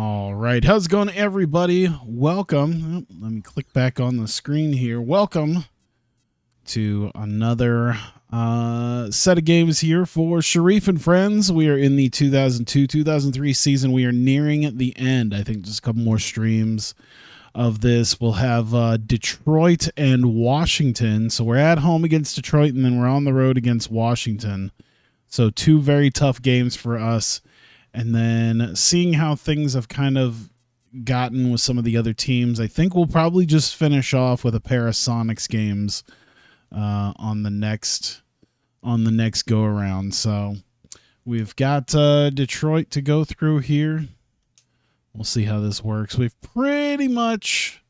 All right. How's it going, everybody? Welcome. Let me click back on the screen here. Welcome to another set of games here for Sharif and Friends. We are in the 2002-2003 season. We are nearing the end. I think just a couple more streams of this. We'll have Detroit and Washington. So we're at home against Detroit, and then we're on the road against Washington. So two very tough games for us. And then seeing how things have kind of gotten with some of the other teams, I think we'll probably just finish off with a pair of Sonics games on the next go around. So we've got Detroit to go through here. We'll see how this works. We've pretty much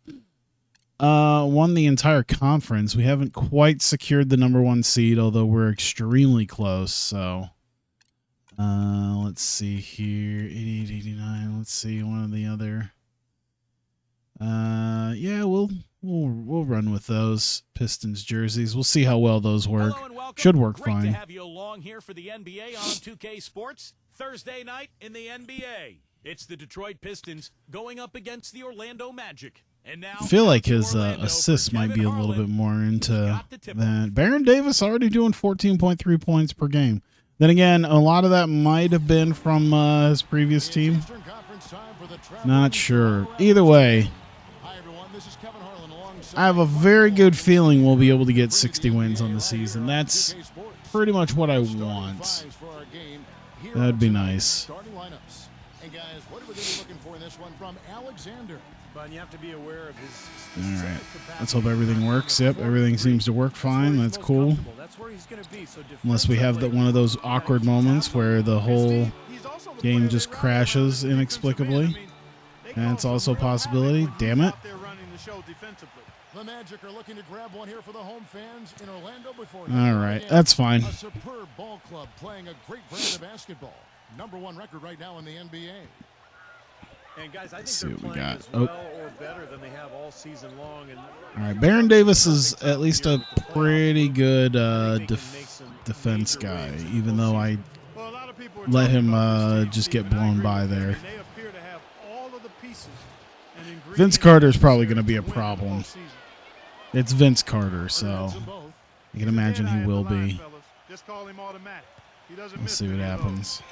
won the entire conference. We haven't quite secured the #1 seed, although we're extremely close. So let's see here. 88, 89. Let's see one of the other. Yeah, we'll run with those Pistons jerseys. We'll see how well those work. Should work fine. Great to have you along here for the NBA on 2K Sports. Thursday night in the NBA. It's the Detroit Pistons going up against the Orlando Magic. And now I feel like his assists might be a little bit more into that. Baron Davis already doing 14.3 points per game. Then again, a lot of that might have been from his previous team. Not sure. Either way, I have a very good feeling we'll be able to get 60 wins on the season. That's pretty much what I want. That'd be nice. All right. Let's hope everything works. Yep, everything seems to work fine. That's cool. Unless we have one of those awkward moments where the whole game just crashes inexplicably. That's also a possibility. Damn it. The Magic are looking to grab one here for the home fans in Orlando before. All right, that's fine. A superb ball club playing a great brand of basketball. #1 record right now in the NBA. And guys, I think Let's see they're what we playing got. as well or better than they have all season long. And all right, Baron Davis is at least a pretty good defense guy, even though I let him just get blown by there. Vince Carter is probably going to be a problem. It's Vince Carter, so you can imagine he will be. Let's see what happens.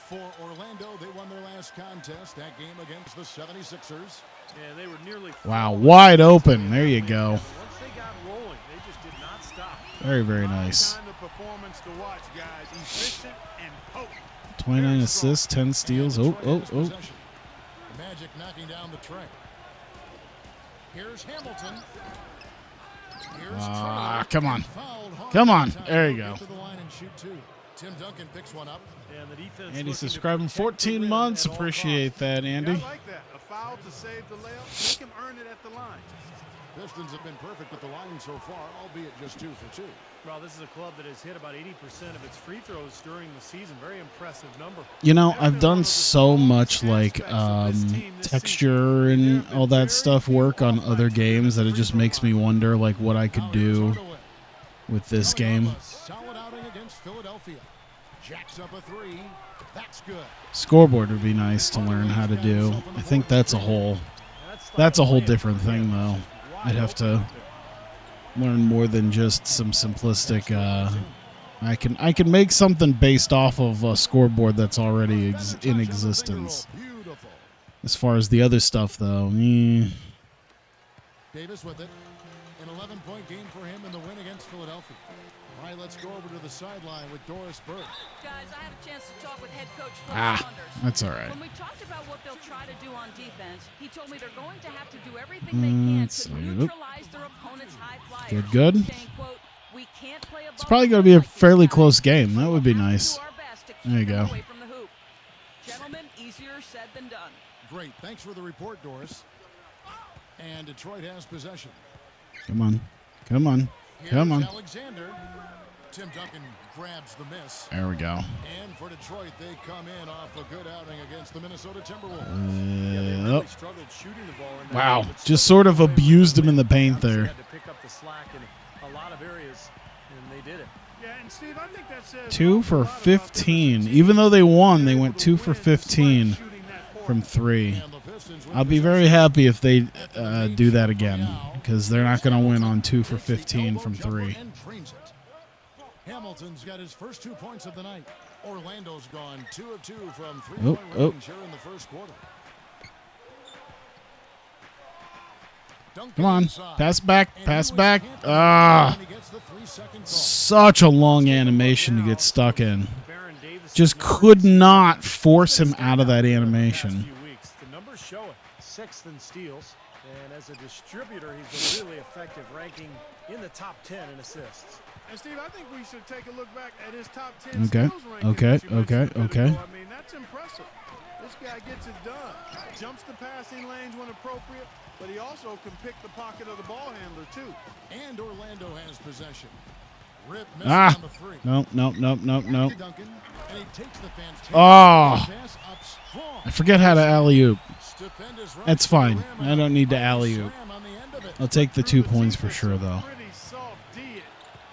For Orlando, they won their last contest, that game against the 76ers. Yeah, they were nearly wow, wide open. There you go. Once they got rolling, they just did not stop. Very, very nice. 29 assists, 10 steals. Oh. The Magic knocking down the tray. Here's Hamilton. Come on. Come on. There you go. Tim Duncan picks one up. And the defense Andy subscribing 14 months. Appreciate that, Andy. I like that. A foul to save the layup. Make him earn it at the line. Pistons have been perfect at the line so far, albeit just 2 for 2. Well, this is a club that has hit about 80% of its free throws during the season. Very impressive number. You know, I've done so much like texture and all that stuff work on other games that it just makes me wonder like what I could do with this game. Solid outing against Philadelphia. Jacks up a 3. That's good. Scoreboard would be nice to learn how to do. I think that's a whole different thing though. I'd have to learn more than just some simplistic I can make something based off of a scoreboard that's already in existence. As far as the other stuff though, Davis with it. An 11-point game for him in the win against Philadelphia. All right, let's go over to the sideline with Doris Burke. Guys, I had a chance to talk with head coach Phil Saunders. That's all right. When we talked about what they'll try to do on defense, he told me they're going to have to do everything they can to neutralize their opponent's high flyers. Good. Saying, quote, we can't play It's probably going to be a fairly close game. That would be nice. There you go. Away from the hoop. Gentlemen, easier said than done. Great. Thanks for the report, Doris. And Detroit has possession. Come on. Come on. Come on. Alexander. Tim Duncan grabs the miss. There we go. And for Detroit, they come in off a good outing against the Minnesota Timberwolves. Struggled shooting the ball in Wow. Just sort of abused him in the paint there. had to pick up the slack in a lot of areas, and they did it. Yeah, and Steve, I think that says 2 for 15. Even though they won, they went 2 for 15 from 3. And the Pistons with I'll be very happy if they do that again, because they're not going to win on 2 for 15 from 3. and trains it. Hamilton's got his first 2 points of the night. Orlando's gone 2 of 2 from 3-point range here in the first quarter. Come on, pass back, pass back. Ah, such a long animation to get stuck in. Just could not force him out of that animation. The numbers show it. 6th in steals, and as a distributor, he's been really effective, ranking in the top 10 in assists. And Steve, I think we should take a look back at his top 10 Okay, skills ranking okay, that you mentioned a bit okay. ago. I mean, that's impressive. This guy gets it done. Jumps the passing lanes when appropriate, but he also can pick the pocket of the ball handler, too. And Orlando has possession. Rip Ah, on the 3. nope. Duncan, and he takes the fantastic Oh, pass up strong. I forget how to alley-oop. Stupendous run That's to the fine. rim I and don't need to a alley-oop. slam on the end of it. I'll take the 2 points for sure, though. Pretty soft D it.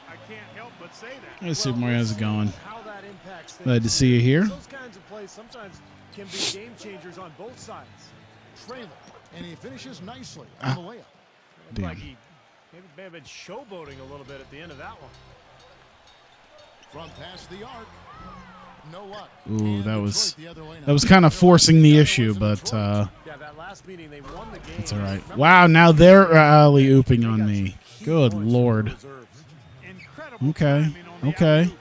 I can't help but say that. Hey, Super, how's it going? How that impacts things. Glad to see you here. Those kinds of plays sometimes can be game changers on both sides. Trailer, and he finishes nicely on the layup. Looked like he may have been showboating a little bit at the end of that one. From past the arc, no luck. Ooh, And that Detroit was the other way now. kind of forcing the issue, but Yeah, that last meeting they won the game. it's all right. Wow, now they're alley-ooping on me. Good Lord. Incredible Okay, timing on the okay. alley-oop.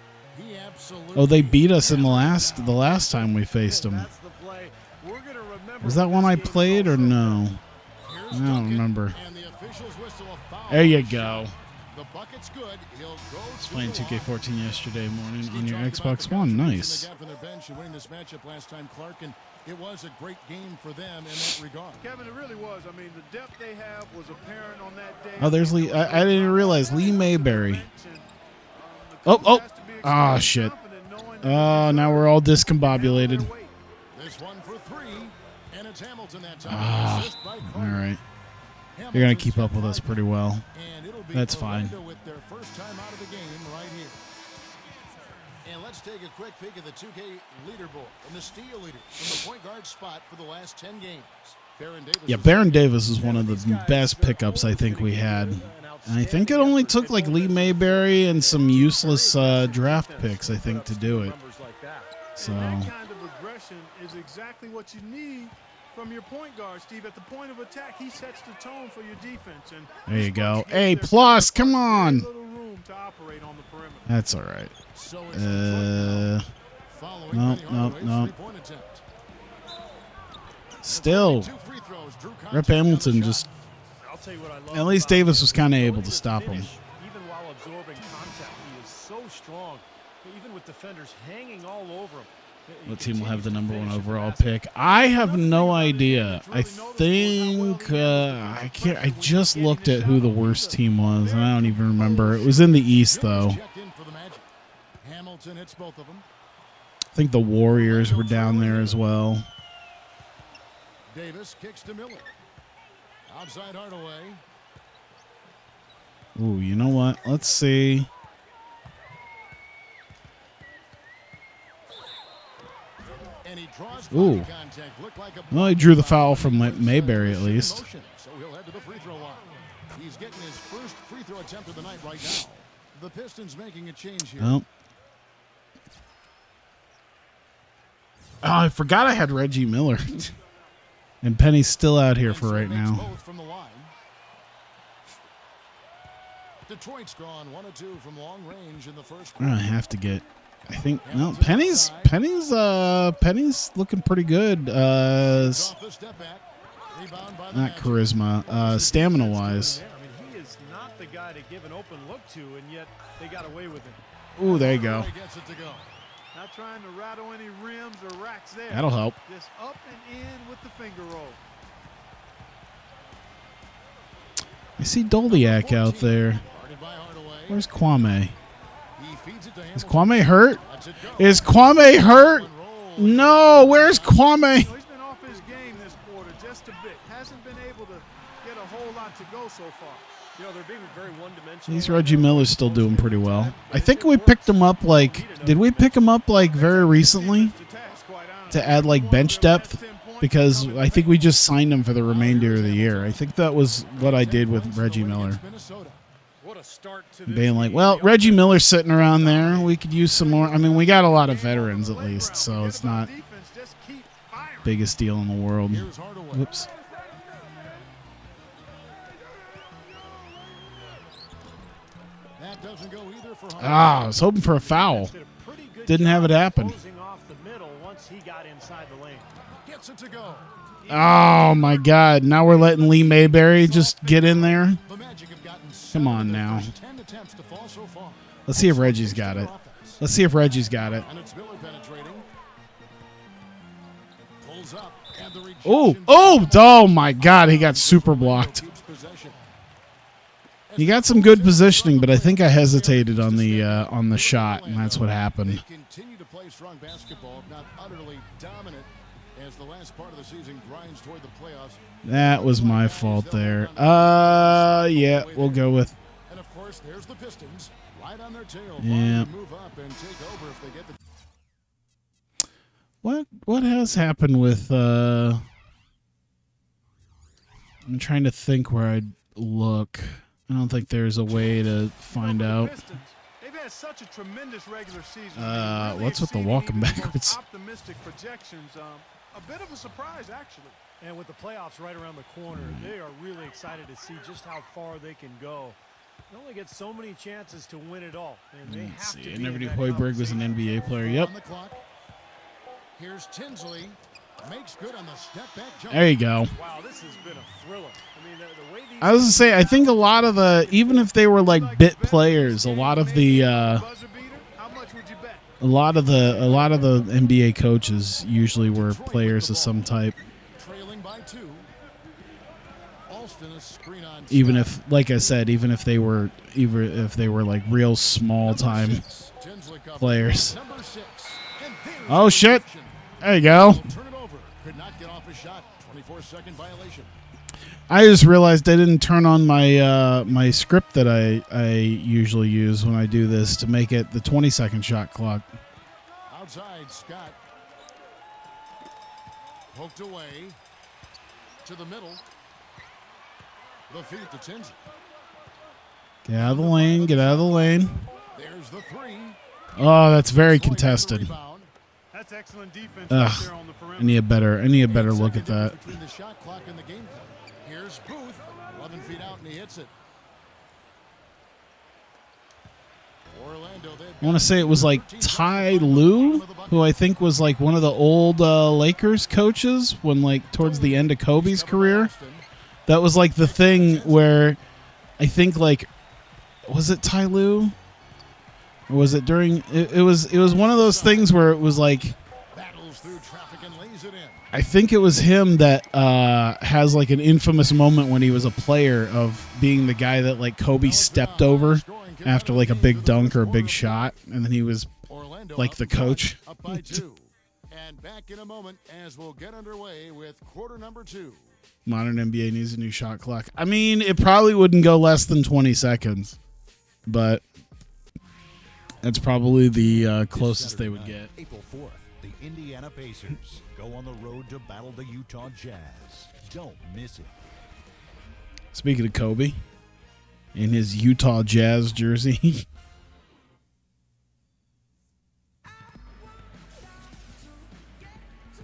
He absolutely Oh, they beat us in the last time we faced them. That's the play. We're gonna remember Was that one I this game played or also. no? Here's I don't Duncan, remember. and the officials whistle a foul. There you go. The bucket's good. He'll go to Playing the line. 2K14 yesterday morning on your Talked about Xbox the One. contribution Nice. they got from their bench in winning this matchup last time, Clark, and it was a great game for them in that regard. Kevin, it really was. I mean, the depth they have was apparent on that day. Oh, there's Lee. I didn't even realize Lee Mayberry. Oh. Ah, shit. Oh, now we're all discombobulated. This one for 3, and it's Hamilton that time. Ah, Assist by all Carter. right. They're going to keep up with us pretty well. And it'll be That's fine. Orlando with their first time out of the game right here. And let's take a quick peek at the 2K leaderboard and the steal leader from the point guard spot for the last 10 games. Baron Davis. Yeah, Baron Davis is one of the best pickups I think we had. And I think it only took like Lee Mayberry and some useless draft picks, I think, to do it. So, And that kind of aggression is exactly what you need from your point guard, Steve. At the point of attack, he sets the tone for your defense. And there you go. A plus, come on. little room to operate on the perimeter. That's all right. So it's Detroit now, following no, Penny no, Hardaway's no. three-point attempt. Still, 2 free throws, drew Rip contact on the Hamilton shot. just, I'll tell you what I love at least about him. Davis was kind of His able to ability stop him. finish, even while absorbing contact, he is so strong. Even with defenders hanging all over him. He What team will have continues the to number 1 finish the overall basket. pick? I have no idea. I think I can't. I just looked at who the worst team was, and I don't even remember. It was in the East, though. Checked in for the Magic. Hamilton hits both of them. I think the Warriors were down there as well. Davis kicks to Miller. Outside Hardaway. Ooh, you know what? Let's see. And he draws Ooh. body contact. Looked like a Well, he drew the foul from Mayberry at least. motion, so he'll head to the free throw line. He's getting his first free throw attempt of the night right now. The Pistons making a change here. Well. Oh, I forgot I had Reggie Miller. And Penny's still out here for right now. Both from the line. Detroit's gone 1 of 2 from long range in the first I quarter. have to get. I think no. Penny's looking pretty good. Off the step back. Rebound by the Not Magic. charisma, stamina wise. I mean, he is not the guy to give an open look to, and yet they got away with it. Ooh, there you go. He gets it to go. Not trying to rattle any rims or racks there. That'll help. Just up and in with the finger roll. I see Doliak out there. Guarded by Hardaway. Where's Kwame? He feeds it to Is Hamilton. Kwame hurt? Lets it go. Is Kwame hurt? No, where's Kwame? He's been off his game this quarter just a bit. Hasn't been able to get a whole lot to go so far. You know, they're being very one-dimensional. These Reggie Miller's still doing pretty well. I think we picked him up like, did we pick him up like very recently The task, quite honestly. to add like bench depth? because I think we just signed him for the remainder of the year. I think that was what I did with Reggie Miller. What a start to this Being like, game. well, Reggie Miller's sitting around there. We could use some more. I mean, we got a lot of veterans at least, so it's not biggest deal in the world. Whoops. That doesn't go either for Hardaway. I was hoping for a foul. Did a pretty good Didn't have it job happen. closing off the middle once he got inside the lane. Gets it to go. Oh, my God. Now we're letting Lee Mayberry just get in there. The Magic have gotten Come on seven of their now. first 10 attempts to fall so far. Let's see if Reggie's got it. Let's see if Reggie's got it. And it's Miller penetrating. Pulls up, and the rejection. Oh, my God. He got super blocked. Keeps possession. He got some good positioning, but I think I hesitated on the shot, and that's what happened. They continue to play strong basketball, if not utterly dominant, as the last part of the season grinds toward the playoffs. That was my fault there. Yeah, we'll go with. And of course, there's the Pistons, right on their tail. Yeah. Move up and take over if they get the. What has happened with? I'm trying to think where I'd look. I don't think there's a way to find out. They've had such a tremendous regular season. What's with the walking backwards? Optimistic projections. A bit of a surprise, actually. And with the playoffs right around the corner, they are really excited to see just how far they can go. They only get so many chances to win it all. And they Let's have see. to I be never in knew that Hoiberg was an conversation. NBA player. Yep. On the clock. Here's Tinsley. Makes good on the step back jump. There you go. Wow, this has been a thriller. I mean, the way these I was gonna say, I think a lot of the, even if they were like bit players, a lot of the Buzzer beater? How much would you bet? a lot of the NBA coaches usually were players of some type. Trailing by 2. Alston, a screen on Even Scott. if, like I said, even if they were like real small time Tinsley covered. players. Number 6. And there's Oh the shit! rejection. There you go. Turn it over. Could not get off his shot. 24-second violation. I just realized I didn't turn on my my script that I usually use when I do this to make it the 20-second shot clock. Outside, Scott. Poked away. To the middle. The feed to Tinsley. Get out of the lane. Get out of the lane. There's the 3. Oh, that's very Floyd with the contested. rebound. That's excellent defense Ugh. right there on the I perimeter. need a better look at Second that. difference between the shot clock and the game clock. Here's Booth, 11 feet out, and he hits it. Orlando, I want to say it was like Ty Lue, who I think was like one of the old Lakers coaches when like towards the end of Kobe's career. That was like the thing where I think like, was it Ty Lue? Or was it during? It was one of those things where it was like, Battles through traffic and lays it in. I think it was him that has like an infamous moment when he was a player of being the guy that like Kobe stepped over after like a big dunk or a big shot, and then he was Orlando like up the front, coach. Up by 2. And back in a moment as we'll get underway with quarter number 2. Modern NBA needs a new shot clock. I mean, it probably wouldn't go less than 20 seconds, but that's probably the closest they would get. April 4th, the Indiana Pacers go on the road to battle the Utah Jazz. Don't miss it. Speaking of Kobe, in his Utah Jazz jersey.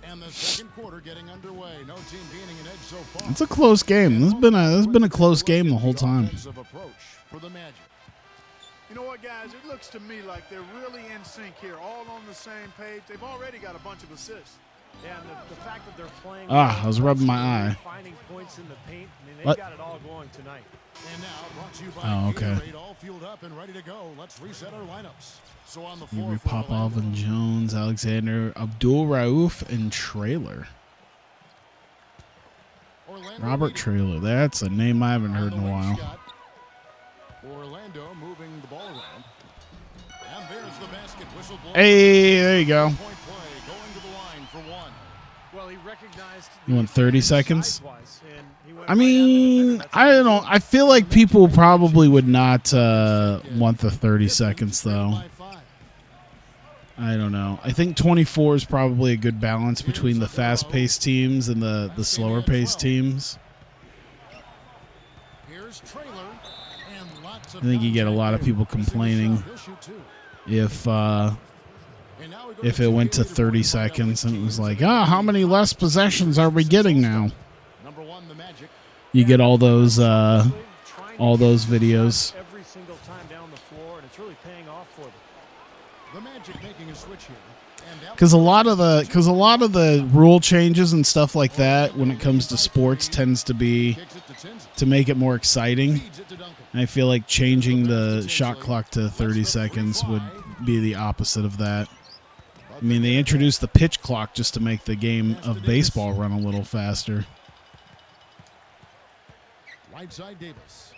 And the second quarter getting underway. No team gaining an edge so far. It's a close game. This has been a close game the whole time. Offensive approach for the Magic. You know what, guys? It looks to me like they're really in sync here, all on the same page. They've already got a bunch of assists. Yeah, and the fact that they're playing. I was rubbing my eye. Finding points in the paint. I mean, they've What? got it all going tonight. And now brought to you by Oh, okay. Gatorade, all fueled up and ready to go. Let's reset our lineups. So on the floor Avery for Popov Orlando. and Jones, Alexander, Abdul Rauf, and Trailer. Orlando Robert leading. Trailer. That's a name I haven't heard in a On the wing while. shot. Orlando moving the ball around. And there's the basket whistle blown. Hey, there you go. Point play going to the line for 1. Well, he recognized. You want 30 seconds? sidewise, and he went I right at the mean, defender. That's I don't know. I feel like people probably would not want the 30 seconds, though. By 5. I don't know. I think 24 is probably a good balance between the fast-paced teams and the slower-paced teams. I think you get a lot of people complaining if it went to 30 seconds and it was like, how many less possessions are we getting now? You get all those videos. Every single time down the floor, and it's really paying off for them. The Magic making a switch here. Because a lot of the rule changes and stuff like that when it comes to sports tends to be to make it more exciting. And I feel like changing the shot clock to 30 seconds would be the opposite of that. I mean, they introduced the pitch clock just to make the game of baseball run a little faster. Right side Davis.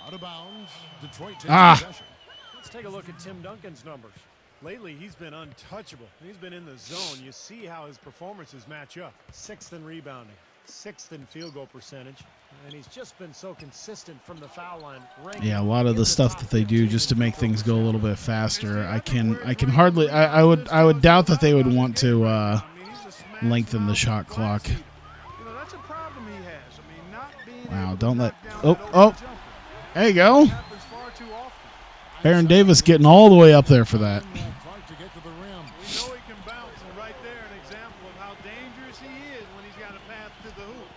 Out of bounds. Detroit takes possession. Let's take a look at Tim Duncan's numbers. Lately, he's been untouchable. He's been in the zone. You see how his performances match up. 6th in rebounding, 6th in field goal percentage, and he's just been so consistent from the foul line. Yeah, a lot of the stuff that they do just to make things go a little bit faster. I can hardly. I would doubt that they would want to lengthen the shot clock. That's a problem he has. I mean, not being Wow, able don't to let. knock down Oh, the jumper. there you go. Happens far too often. Baron Davis getting all the way up there for that. Clark to get to the rim. We know he can bounce, and right there, an example of how dangerous he is when he's got a path to the hoop.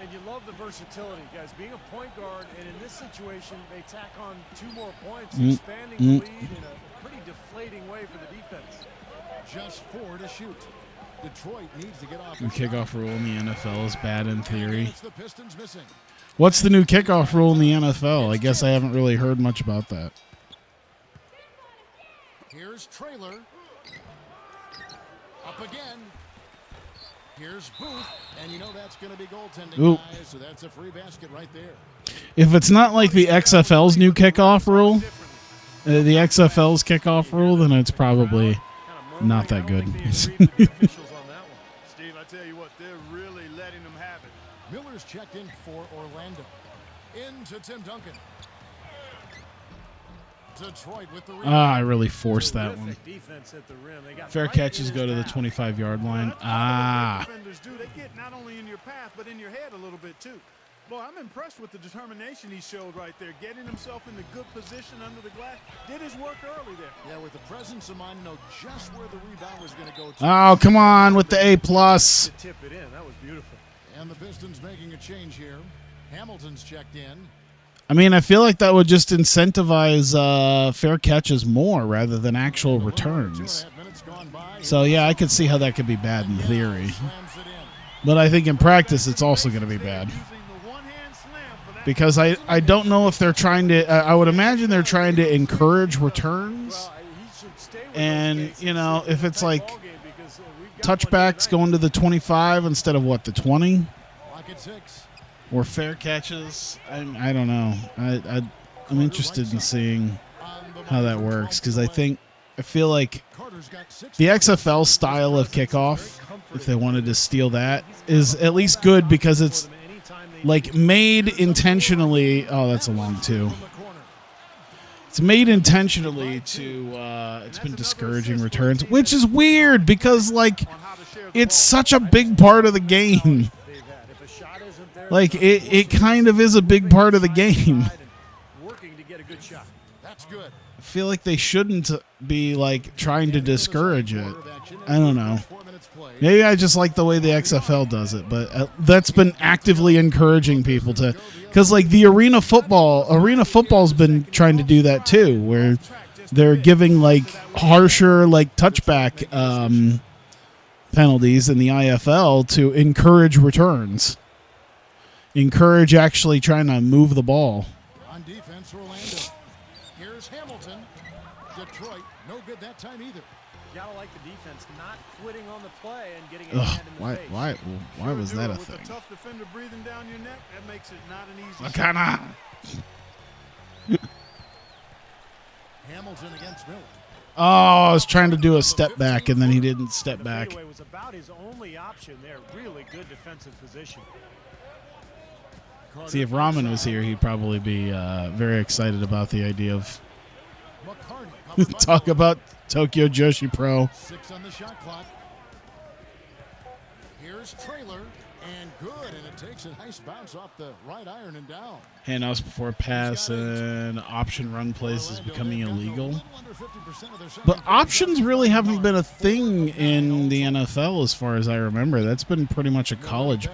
And you love the versatility, guys. Being a point guard, and in this situation, they tack on 2 more points, expanding the lead in a pretty deflating way for the defense. Just 4 to shoot. Detroit needs to get off. The kickoff rule in the NFL is bad in theory. It's the Pistons missing. What's the new kickoff rule in the NFL? I guess I haven't really heard much about that. Here's Trailer. Up again. Here's Booth. And you know that's going to be goaltending, Ooh. guys, so that's a free basket right there. If it's not like the XFL's new kickoff rule, the XFL's kickoff rule, then it's probably not that good. Steve, I tell you what, they're really letting them have it. Miller's checked in for Orlando. Into Tim Duncan. Detroit with the rebound. I really forced that one. Terrific defense at the rim. They got Fair right catches in go to the his 25-yard line. That's what defenders do. They get not only in your path, but in your head a little bit too. Boy, I'm impressed with the determination he showed right there, getting himself in the good position under the glass. Did his work early there. Yeah, with the presence of mind, know just where the rebound was going to go to. Oh, come on with the A+. to tip it in. That was beautiful. And the Pistons making a change here. Hamilton's checked in. I mean, I feel like that would just incentivize fair catches more rather than actual returns. 2.5 minutes gone by. So, yeah, I could see how that could be bad in theory. Slams it in. But I think in practice it's also going to be bad. Using the one-hand slam for that. Because I don't know if they're trying to I would imagine they're trying to encourage returns. Well, he should stay with And, those cases. you know, if it's like Ball game because, we've got one touchbacks tonight. going to the 25 instead of, what, the 20? Clock at 6. Or fair catches? I don't know. I'm interested in seeing how that works because I feel like Carter's got 6. the XFL style of kickoff, if they wanted to steal that, is at least good because it's like made intentionally. Oh, that's a long two. It's made intentionally to. It's been discouraging returns, which is weird because like it's such a big part of the game. They've had. If a shot isn't there, Like it kind of is a big part of the game. working to get a good shot. That's good. I feel like they shouldn't be like trying to discourage it. I don't know. 4 minutes played. Maybe I just like the way the XFL does it, but that's been actively encouraging people to, because like the arena football's been trying to do that too, where they're giving like harsher like touchback penalties in the IFL to encourage returns, encourage actually trying to move the ball. On defense, Orlando. Here's Hamilton. Detroit, no good that time either. You gotta like the defense not quitting on the play and getting a Ugh, hand in the face. why was that a With thing? a tough defender breathing down your neck, that makes it not an easy What shot. kind of? Hamilton against Miller. Oh, I was trying to do a step back, and then he didn't step The back. fadeaway was about his only option there. Really good defensive position. See, if Rahman was here, he'd probably be very excited about the idea of McCarty covered by Talk Miller. about Tokyo Joshi Pro. 6 on the shot clock. Here's Trailer, and good, and it takes a nice bounce off the right iron and down. Handoffs before pass and option run plays is becoming illegal. But options really haven't been a thing in the NFL as far as I remember. That's been pretty much a college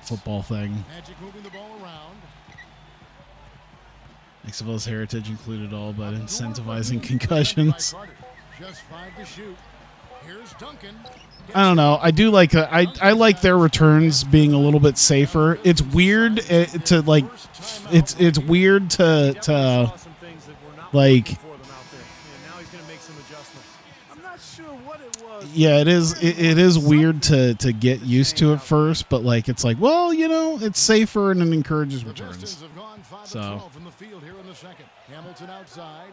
football thing. Magic moving the ball around. XFL's heritage included all but incentivizing concussions. Just 5 to shoot. Here's Duncan. I don't know. I do like I like their returns being a little bit safer. It's weird to like. It's weird to like. Now he's going to make some adjustments. I'm not sure what it was. Yeah, it is. It is weird to get used to at first, but like it's like, well, you know, it's safer and it encourages The returns. Pistons have gone 5 So. of 12 from the field here in the second. Hamilton outside.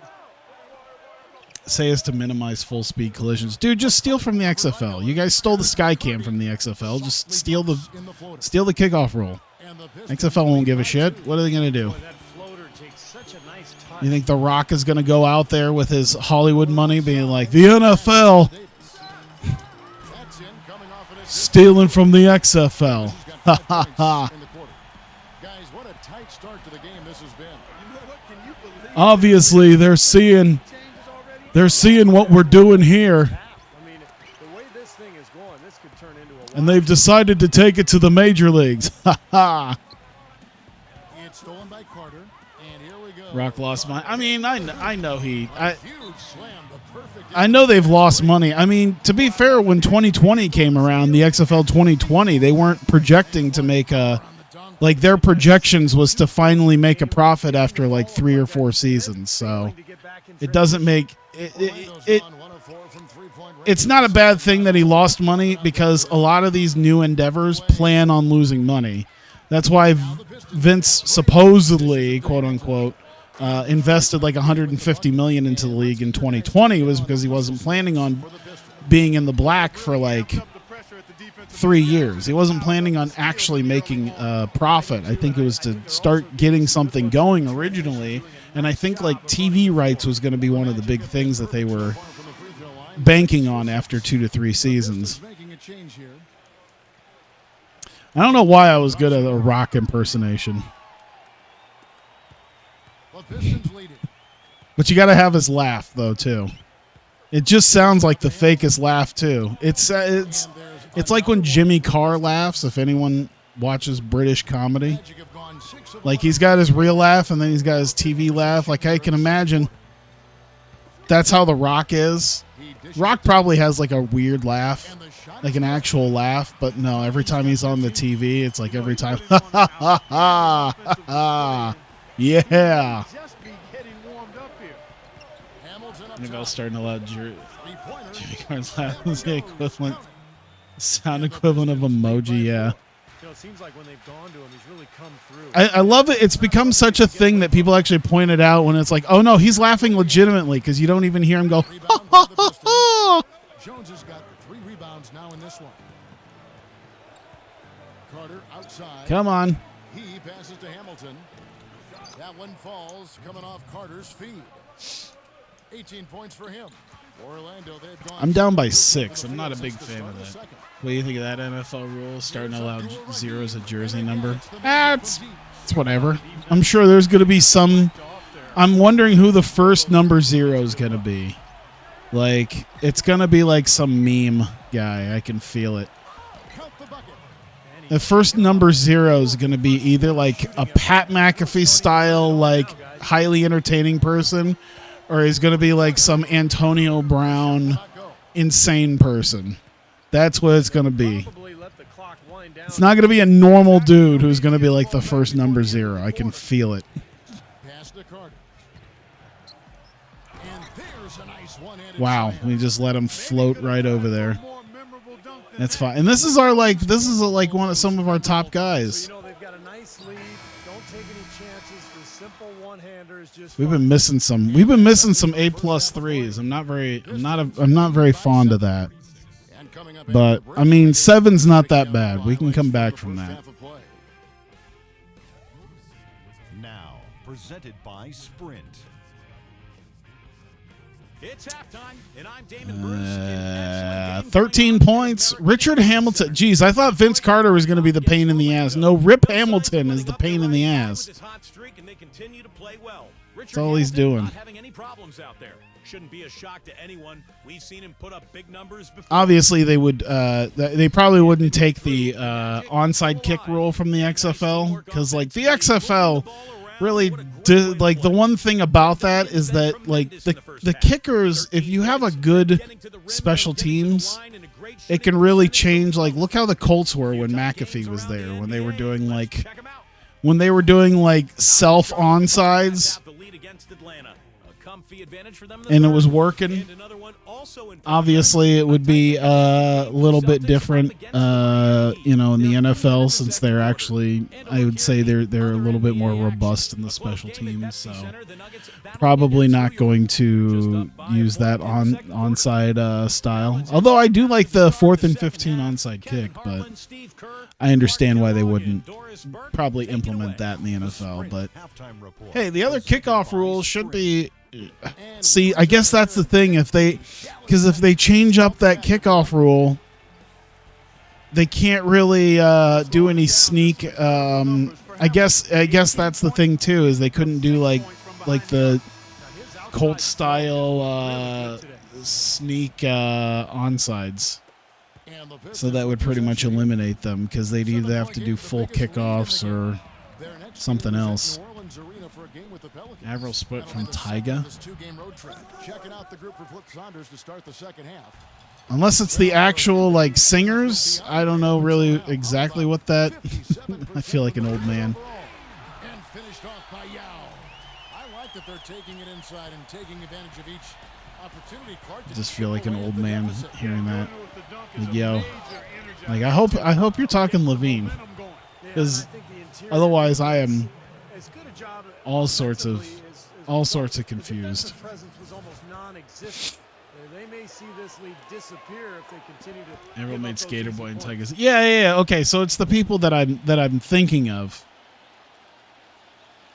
Say is to minimize full speed collisions. Dude, just steal from the XFL. You guys stole the Skycam from the XFL. Just steal the kickoff rule. And the Pistons XFL won't give a shit. What are they gonna do? Boy, that floater takes such a nice touch. You think The Rock is gonna go out there with his Hollywood money, being like the NFL That's in, coming off an assist. stealing from the XFL? He's got 5 points in the quarter. Guys, what a tight start to the game this has been. You know what? Can you believe Obviously, they're seeing what we're doing here, I mean, the way this thing is going, this could turn into a and they've decided to take it to the major leagues. Ha ha. It's stolen by Carter, and here we go. Rock lost money. I mean, I know Huge slam, the perfect. I know they've lost money. I mean, to be fair, when 2020 came around, the XFL 2020, they weren't projecting to make like their projections was to finally make a profit after like 3 or 4 seasons. So it doesn't make it's not a bad thing that he lost money, because a lot of these new endeavors plan on losing money. That's why Vince supposedly, quote unquote, invested like $150 million into the league in 2020, was because he wasn't planning on being in the black for like 3 years. He wasn't planning on actually making a profit. I think it was to start getting something going originally, and I think like TV rights was going to be one of the big things that they were banking on after 2 to 3 seasons. Making a change here. I don't know why I was good at a Rock impersonation, The Pistons lead it. but you got to have his laugh though too. It just sounds like the fakest laugh too. It's like when Jimmy Carr laughs. If anyone watches British comedy, Magic have gone 6 of like he's got his real laugh and then he's got his TV laugh. Like I can imagine that's how The Rock is. Rock probably has like a weird laugh, like an actual laugh, but no, every time he's on the TV, it's like every time, yeah. just be getting warmed up here? Hamilton up Maybe I'll top. start to allow Jimmy Three-pointer. Carr's laugh is the equivalent, sound equivalent of emoji, yeah. You know, it seems like when they've gone to him, he's really come through. I love it. It's become such a thing that people actually point it out when it's like, oh no, he's laughing legitimately, because you don't even hear him go, Rebound by the Pistons. Jones has got 3 rebounds now in this one. Carter outside. come on. He passes to Hamilton. That one falls, coming off Carter's feed. 18 points for him. Orlando, they've gone I'm down by 6 6. from the I'm not a field big since the fan start of the that. second. What do you think of that NFL rule, starting to allow zeros a jersey number? It's whatever. I'm sure there's going to be some. I'm wondering who the first number 0 is going to be. Like, it's going to be like some meme guy. I can feel it. Count the bucket. The first number 0 is going to be either like a Pat McAfee style, like highly entertaining person, or he's going to be like some Antonio Brown insane person. That's what it's going to be. Probably let the clock wind down. It's not going to be a normal dude who's going to be like the first number 0. I can feel it. Pass to Carter. And there's a nice one-handed Wow, slam. we just let him float right over there. More memorable dunk than That's that. fine. And this is our like one of some of our top So, guys. you know, they've got a nice lead. Don't take any chances. The simple one-hander is just We've fun. been missing some. We've been missing some A+3s. I'm not very fond of that. And coming up But after the break, I mean, 7's not that breaking down bad. the We can highlights come from back the from first that. half of play. Now, presented by Sprint. It's halftime, and I'm Damon Bruce. in excellent game 13 playing points. American Richard Hamilton. Geez, I thought Vince Carter was going to be the pain in the ass. No, Rip Hamilton is the pain in the ass. With his hot streak, and they continue to play well. Richard That's all he's Hamilton doing. Not having any problems out there. Shouldn't be a shock to anyone. We've seen him put up big numbers before. Obviously, they would. They probably wouldn't take the onside kick rule from the XFL because, like, the XFL really did. Like, the one thing about that is that, like, the kickers, if you have a good special teams, it can really change. Like, look how the Colts were when McAfee was there, when they were doing like self onsides. And it was working. Obviously, it would be a little bit different, in the NFL, since they're actually, I would say they're a little bit more robust in the special teams. So probably not going to use that onside style. Although I do like the 4th and 15 onside kick, but I understand why they wouldn't probably implement that in the NFL. But hey, the other kickoff rules should be. See, I guess that's the thing. If they change up that kickoff rule, they can't really do any sneak. I guess that's the thing too. Is they couldn't do like the Colt style sneak onsides. So that would pretty much eliminate them because they'd either have to do full kickoffs or something else. Avril split from Tyga. Unless it's the actual, like, singers, I don't know really exactly what that. I feel like an old man. And finished off by Yao. I like that they're taking it inside and taking advantage of each opportunity. I just feel like an old man hearing that. Like, yo, like I hope you're talking Levine, because otherwise I am all sorts of confused. Everyone made Skater Boy and Tigers. Yeah. Okay, so it's the people that I'm thinking of.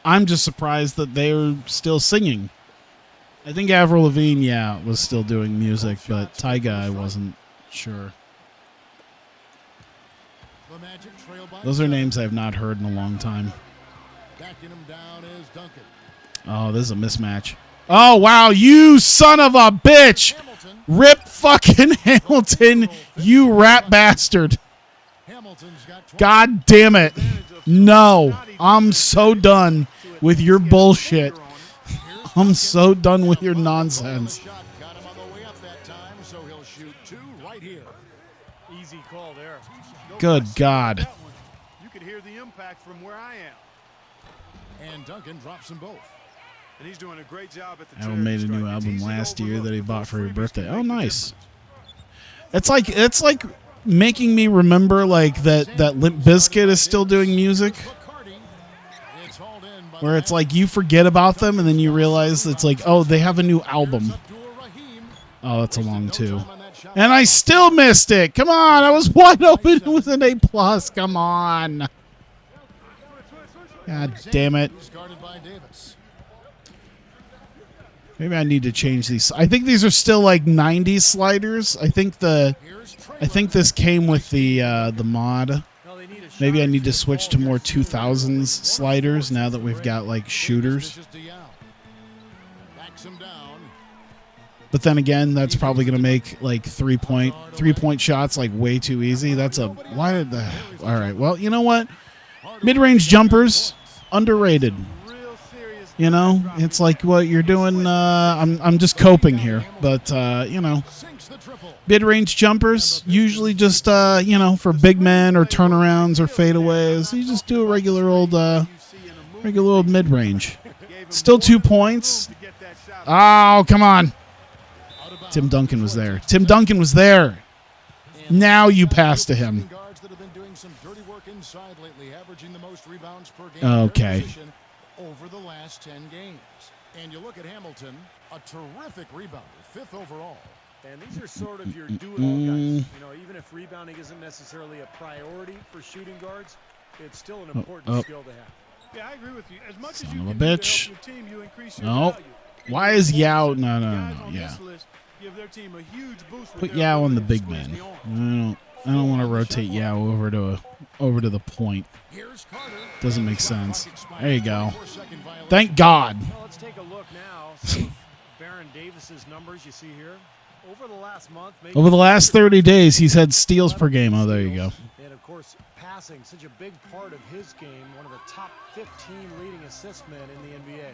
I'm just surprised that they're still singing. I think Avril Lavigne, was still doing music, but Tyga, I wasn't sure. Those are names I've not heard in a long time. Backing him down is Duncan. Oh, this is a mismatch. Oh, wow, you son of a bitch! Rip fucking Hamilton, you rat bastard. God damn it. No, I'm so done with your bullshit. I'm so done with your nonsense. Got him on the way up that time, so he'll shoot 2 right here. Easy call there. Good God. You could hear the impact from where I am. And Duncan drops them both. And he's doing a great job at the Alan made a new album last year that he bought for your birthday. Oh, nice. It's like making me remember like that Limp Bizkit is still doing music. Where it's like you forget about them and then you realize it's like, oh, they have a new album. Oh, that's a long 2. And I still missed it. Come on, I was wide open with an A+. Come on. God damn it. Maybe I need to change these. I think these are still like 90s sliders. I think this came with the mod. Maybe I need to switch to more 2000s sliders now that we've got like shooters. But then again, that's probably going to make like 3-point shots like way too easy. All right. Well, you know what? Mid-range jumpers underrated. You know, it's like what you're doing. I'm just coping here, but mid-range jumpers usually just for big men or turnarounds or fadeaways. You just do a regular old mid-range. Still 2 points. Oh, come on. Tim Duncan was there. Now you pass to him. Okay. Over the last 10 games. And you look at Hamilton, a terrific rebounder, 5th overall. And these are sort of your do-it-all guys. Even if rebounding isn't necessarily a priority for shooting guards, it's still an important skill to have. Yeah, I agree with you. As much Son as you of a can do to bitch. help your team, you increase your value. Why is Yao? No. Guys on Yeah. this list give their team a huge boost with Put their Yao on the ability to big squeeze man. the arm. I don't want to rotate Yao over to the point. Doesn't make sense. There you go. Thank God. Well, let's take a look now. Some of Baron Davis's numbers you see here. Over the last month, maybe Over the last 30 days, he's had steals per game. Oh, there you go. And of course, passing, such a big part of his game. One of the top 15 leading assist men in the NBA.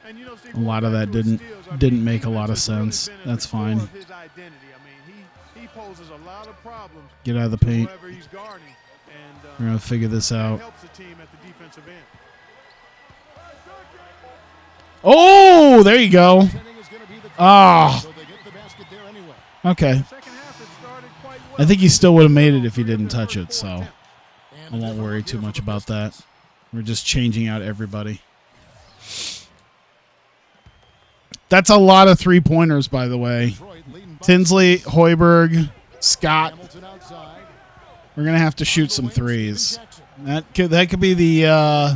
And you know, Steve, A lot of that didn't make a lot of sense. That's fine. His identity. I mean, he poses a lot of problems Get out of the to paint. whoever he's guarding, and We're going to figure this that out. helps the team at the defensive end. Oh, there you go. Ah, So they get the basket there anyway. okay. Second half, it started quite well. I think he still would have made it if he didn't touch it, so I won't worry too much about that. We're just changing out everybody. That's a lot of three-pointers, by the way. Detroit leading by Tinsley, Hoiberg, Scott. Hamilton outside. We're gonna have to shoot some threes. That could be the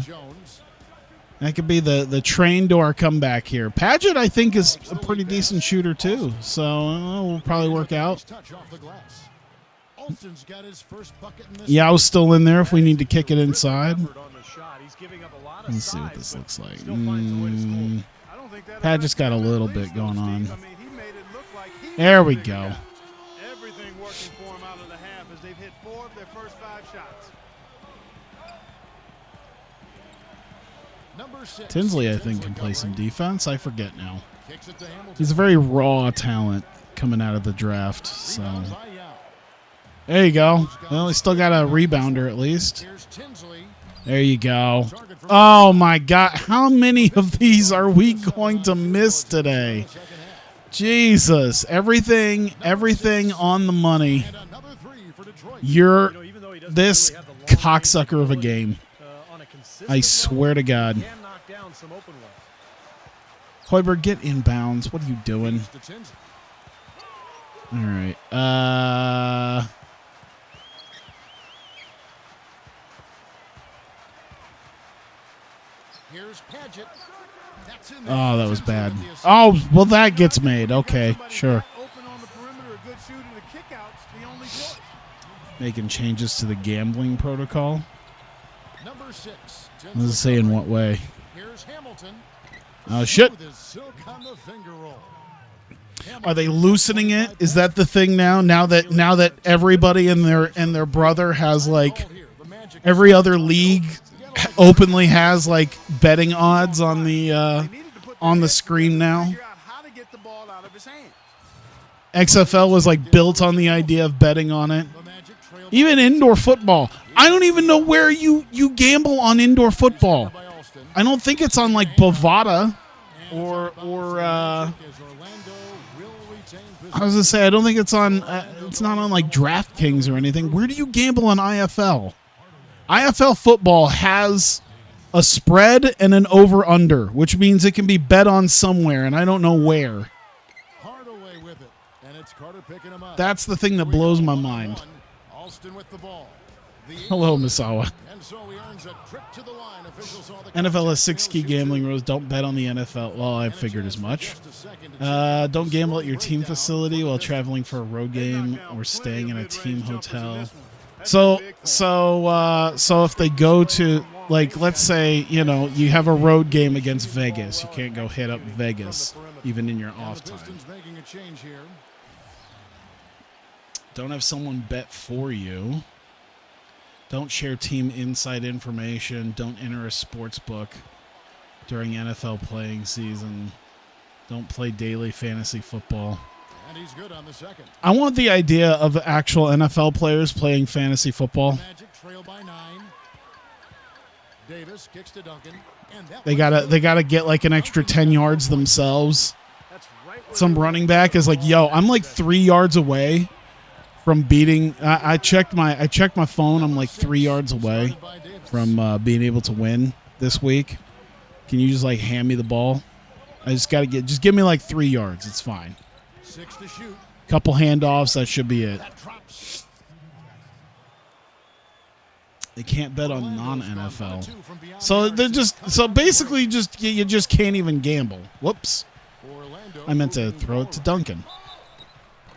Jones. train to our comeback here. Paget, I think, is a pretty decent shooter too, so we'll probably work out. Touch off the glass. Alston's got his first bucket in this. Yao's still in there if we need to kick it inside. Effort on the shot. He's giving up a lot of Let's see what size, this but looks like. still finds a way to score. I don't think that Paget's got a affected little him bit at going least, on. Steve. I mean, he made it look like he There was we the big go. guy. Everything working for him out of the half as they've hit 4 of their first 5 shots. Number 6. Tinsley, I think, can play some defense. I forget now. Kicks it to Hamilton. He's a very raw talent coming out of the draft. So Rebound by Yao. there you go. Well, he still got a rebounder at least. Here's Tinsley. There you go. Oh my God! How many of these are we going to miss today? Second half. Jesus! Everything on the money. And another 3 for Detroit. You're You know, even though he doesn't this really have the long range cocksucker of a game. on a consistent I swear to God. level, can knock down some open ones. Hoiberg, get inbounds. What are you doing? To Tinsley. All right. Here's Paget. That's in there. Oh, that was Tinsley bad. with the assist. Oh, well, that gets made. Okay, Somebody sure. not open on the perimeter, a good shooter to kickouts, the only choice. Making changes to the gambling protocol. Number 6. What does it say in what way? Here's Hamilton. Oh, shit. With his silk on the finger roll. Are they loosening it? Is that the thing now? Now that everybody and their brother has like every other league openly has like betting odds on the screen now. Figure out how to get the ball out of his hands. XFL was like built on the idea of betting on it. The Magic trail Even indoor football. I don't even know where you gamble on indoor football. by Alston. I don't think it's on like Bovada or As Orlando will retain I was gonna say I don't think it's on. It's not on like DraftKings or anything. Where do you gamble on IFL? IFL football has a spread and an over/under, which means it can be bet on somewhere, and I don't know where. Hardaway with it, and it's Carter picking him up. That's the thing that blows my mind. Alston with the ball. The Hello, Misawa. And so he earns a trip to the line. Officials saw the NFL has 6 key gambling rules. Don't bet on the NFL. Well, I figured as much. Don't gamble at your team facility while traveling for a road game or staying in a team hotel. So if they go to, like, let's say, you know, you have a road game against Vegas. You can't go hit up Vegas even in your off The time. Pistons making a change here. Don't have someone bet for you. Don't share team inside information. Don't enter a sports book during NFL playing season. Don't play daily fantasy football. And he's good on the second. I want the idea of actual NFL players playing fantasy football. Magic trail by 9. Davis kicks to Duncan. And that They one's gotta get like an extra 10 yards themselves. That's right where Some running back is like, yo, I'm like 3 yards away from beating. I checked my phone. I'm like 3 yards away started by Davis. from being able to win this week. Can you just like hand me the ball? I just gotta just give me like 3 yards. It's fine. 6 to shoot. Couple handoffs. That should be it. That drops. They can't bet on non-NFL. Two from beyond So the they're arc. just basically you just can't even gamble. Whoops. I meant to throw it to Duncan.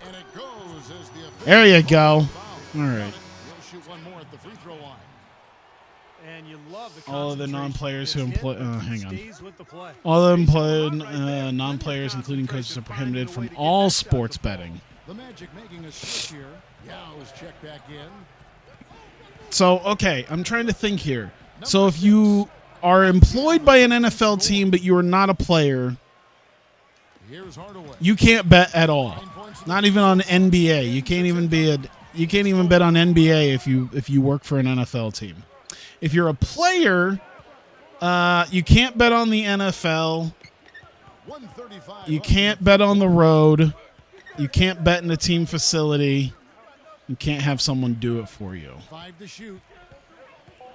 And it goes as the There you go. All right. He'll shoot one more at the free throw line. And you love the All of the non-players who employ. Hang on. stays with the play. All of them non-players, including coaches, are prohibited from all sports betting. The Magic making a switch here. Yow's check back in. So, okay, I'm trying to think here. So if you are employed by an NFL team, but you are not a player, Here's Hardaway. you can't bet at all. Not even on NBA. You can't even bet on NBA if you work for an NFL team. If you're a player, you can't bet on the NFL. 135. You can't bet on the road. You can't bet in a team facility. You can't have someone do it for you. 5 to shoot.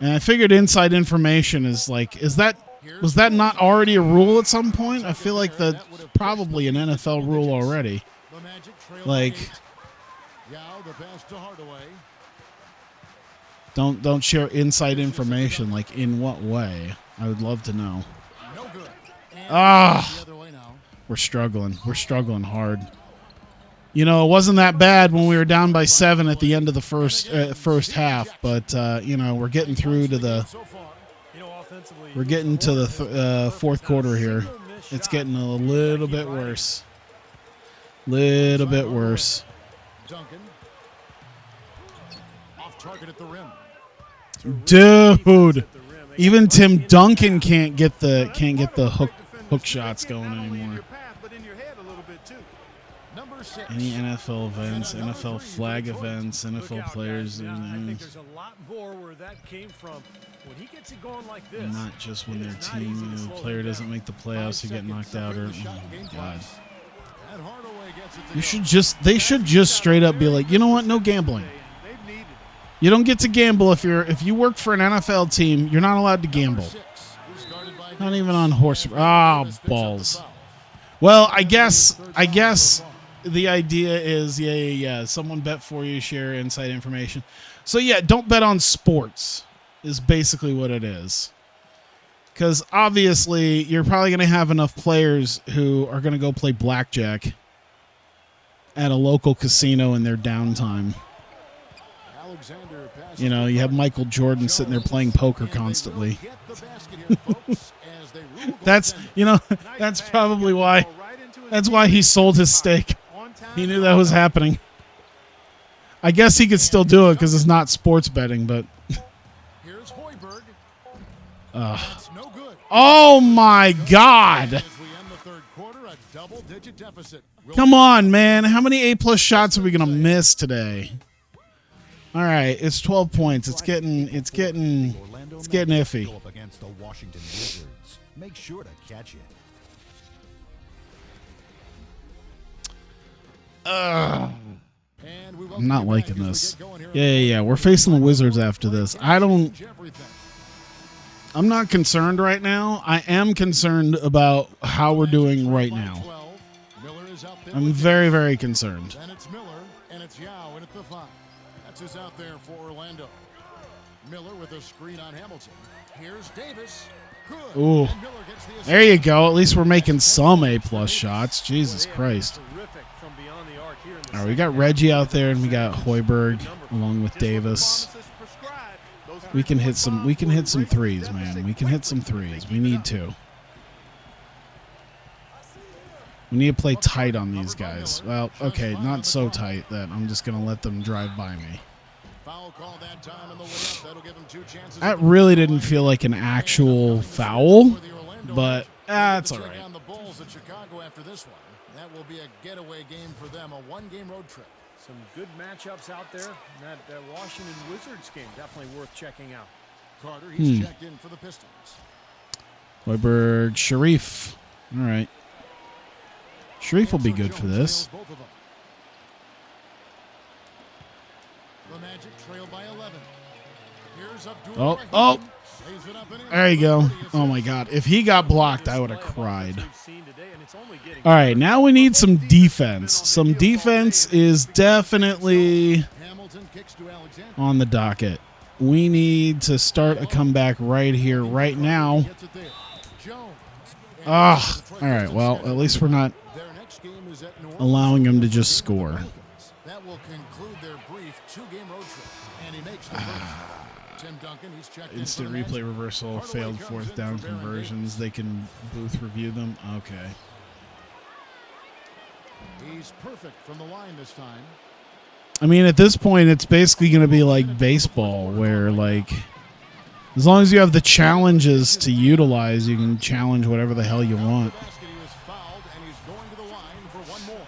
And I figured inside information is like, was that not already a rule at some point? I feel like that's probably an NFL rule already. The Magic trail Like, by 8. Yow, the pass to Hardaway. don't share inside information. Like, in what way? I would love to know. No good. And Ah. the other way now. We're struggling. We're struggling hard. You know, it wasn't that bad when we were down by 7 at the end of the first half, but you know, we're getting through to the fourth quarter here. It's getting a little bit worse. Little bit worse. Duncan. Off target at the rim. Dude, even Tim Duncan can't get the hook shots going anymore. Number 6. Any NFL events, NFL flag events, NFL players, I think there's a lot more where that came from. When he gets it going like this, not just when their team player doesn't make the playoffs, you get knocked out, or oh my God. And Hardaway gets it to They should just straight up be like, you know what, no gambling. You don't get to gamble if you work for an NFL team. You're not allowed to gamble. 6. Who's guarded by Not even on horse. Balls. Well, I guess the idea is, yeah. Someone bet for you, share inside information. So yeah, don't bet on sports is basically what it is. Because obviously you're probably going to have enough players who are going to go play blackjack at a local casino in their downtime. Alexander passes You know, you have Michael Jordan sitting there playing poker constantly. Get the basket here, folks, as they rule That's probably why. That's why he sold his stake. He knew that was happening. I guess he could still do it because it's not sports betting, but Here's Hoiberg. That's no good. oh my God. As we end the third quarter, a double-digit deficit. Come on, man. How many A+ shots are we going to miss today? All right, it's 12 points. It's getting iffy. Go up against the Washington Wizards. Make sure to catch it. And we I'm not liking this. Yeah. We're facing the Wizards after this. I'm not concerned right now. I am concerned about how we're doing right now. I'm very, very concerned. And it's Miller, and it's Yao in at the 5. That's who's out there for Orlando. Miller with a screen on Hamilton. Here's Davis. Good. Ooh. And Miller gets the assist. There you go. At least we're making some A+ shots. Jesus Christ. terrific from beyond the arc here in the All right, we got Reggie out there, and we got Hoiberg along with Davis. We can hit some threes, man. We can hit some threes. We need to. We need to play tight on these guys. Well, okay, not so tight that I'm just going to let them drive by me. Foul call that time on the way up. That'll give him 2 chances. That really didn't feel like an actual foul, but that's all right. On the Bulls at Chicago after this one. That will be a getaway game for them, a 1-game road trip. Some good matchups out there. That Washington Wizards game definitely worth checking out. Carter, he's checked in for the Pistons. Hoiberg, Sharif. All right. Sharif will be good for this. Both of them. The Magic trail by 11. Here's Abdul Oh. Saves it up and in. There you go. Oh, my God. If he got blocked, I would have cried. All right, now we need some defense. Some defense is definitely Hamilton kicks to Alexander. on the docket. We need to start a comeback right here, right now. Gets it there. Jones. All right, well, at least we're not allowing them to just score. That will conclude their brief 2-game road trip. And he makes the first. Tim Duncan, he's checked in Instant for the replay match. reversal, Hardaway failed comes fourth in down for Baron conversions. They can booth review them. Okay. He's perfect from the line this time. I mean, at this point, it's basically going to be like baseball, where like, as long as you have the challenges to utilize, you can challenge whatever the hell you want. Basket, he was fouled, and he's going to the line for one more.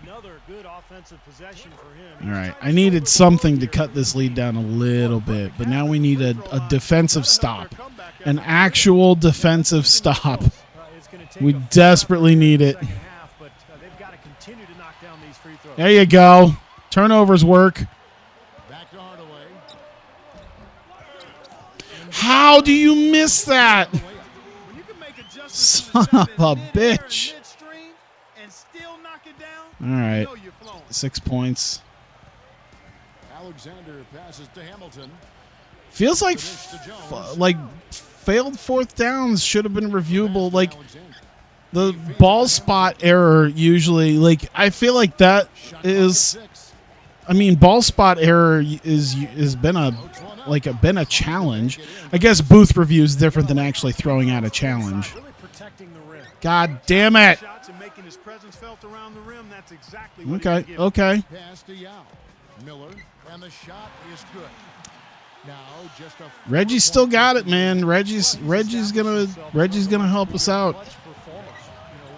Another good offensive possession for him. All right, I needed something to cut this lead down a little bit, but now we need a defensive stop, an actual defensive stop. We desperately need it. There you go. Turnovers work. Back to Hardaway. How do you miss that? When you can make adjustments Son to the of shot a in mid-air and bitch. midstream and still knock it down, All right, you know you're flowing. 6 points. Alexander passes to Hamilton. Feels like failed fourth downs should have been reviewable. Like the ball spot error usually, like I feel like that is, I mean, ball spot error has been a challenge. I guess booth review is different than actually throwing out a challenge. God damn it. Shots and making his presence felt around the rim, that's exactly what Okay, he okay. Pass to Yao. Miller, and the shot is good. Now just a Reggie's still got it, man. Reggie's gonna help us out. Clutch performance,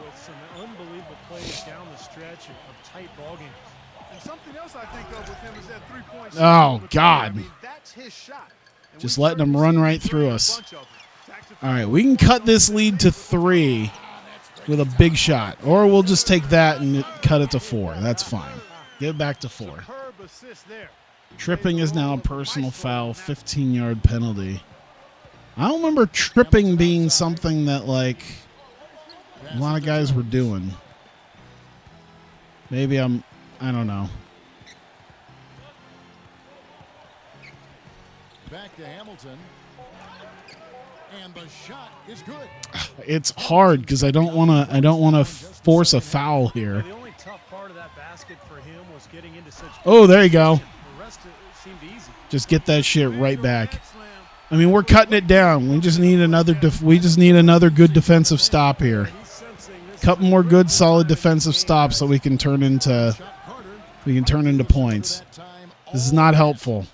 with some unbelievable plays down the stretch of tight ball games. And something else I think of with him is that three-point shot. Oh, God. I mean, that's his shot. And Just we've letting him certainly run seen right him through do a us. bunch of them. Tactical All right, we can cut this lead to 3 with a big shot, or we'll just take that and cut it to 4. That's fine. Get it back to 4. superb assist there. Tripping is now a personal foul, 15-yard penalty. I don't remember tripping being something that, like, a lot of guys were doing. Maybe I don't know. back to Hamilton. And the shot is good. It's hard because I don't want to force a foul here. The only tough part of that basket for him was getting into such. Oh, there you go. The rest of it seemed easy. Just get that shit right back. I mean, we're cutting it down. We just need another good defensive stop here. Couple more good, solid defensive stops so we can turn into points. This is not helpful.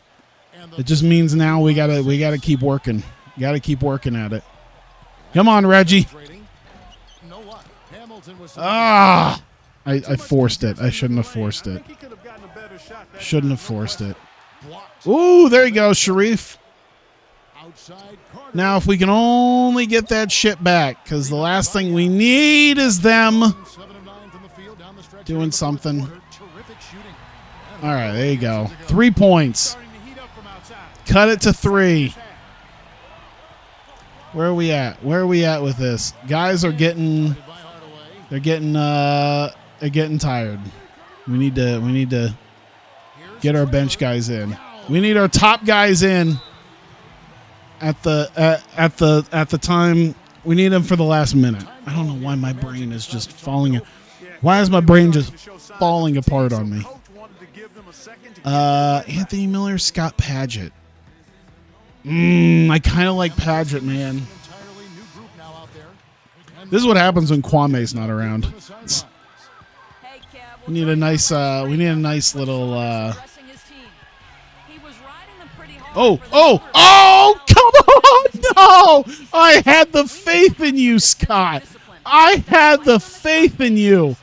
It just means now we gotta keep working. Got to keep working at it. Come on, Reggie. Ah! I forced it. I shouldn't have forced it. Shouldn't have forced it. Ooh, there you go, Sharif. Now, if we can only get that shit back, because the last thing we need is them doing something. All right, there you go. 3 points. Cut it to 3. Where are we at? Where are we at with this? Guys are getting tired. We need to get our bench guys in. We need our top guys in at the time. We need them for the last minute. I don't know why my brain is just falling. Why is my brain just falling apart on me? Anthony Miller, Scott Padgett. I kind of like Padgett, man. This is what happens when Kwame's not around. We need a nice little. Oh! Come on! No! I had the faith in you, Scott. I had the faith in you.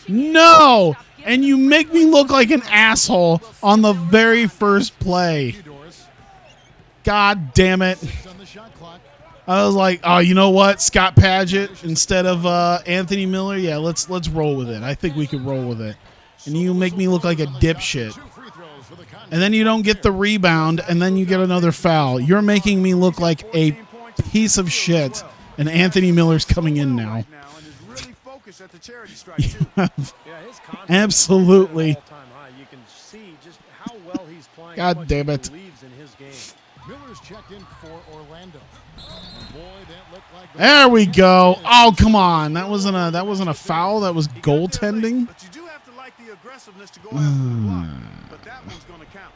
No! And you make me look like an asshole on the very first play. God damn it. I was like, oh, you know what? Scott Padgett instead of Anthony Miller? Yeah, let's roll with it. I think we could roll with it. And you make me look like a dipshit. And then you don't get the rebound, and then you get another foul. You're making me look like a piece of shit. And Anthony Miller's coming in now. Absolutely. God damn it. Miller's checked in for Orlando. And boy, that looked like There we go. Oh, come on. That wasn't a foul. That was He got there late, goaltending. But you do have to like the aggressiveness to go after the block. But that one's going to count.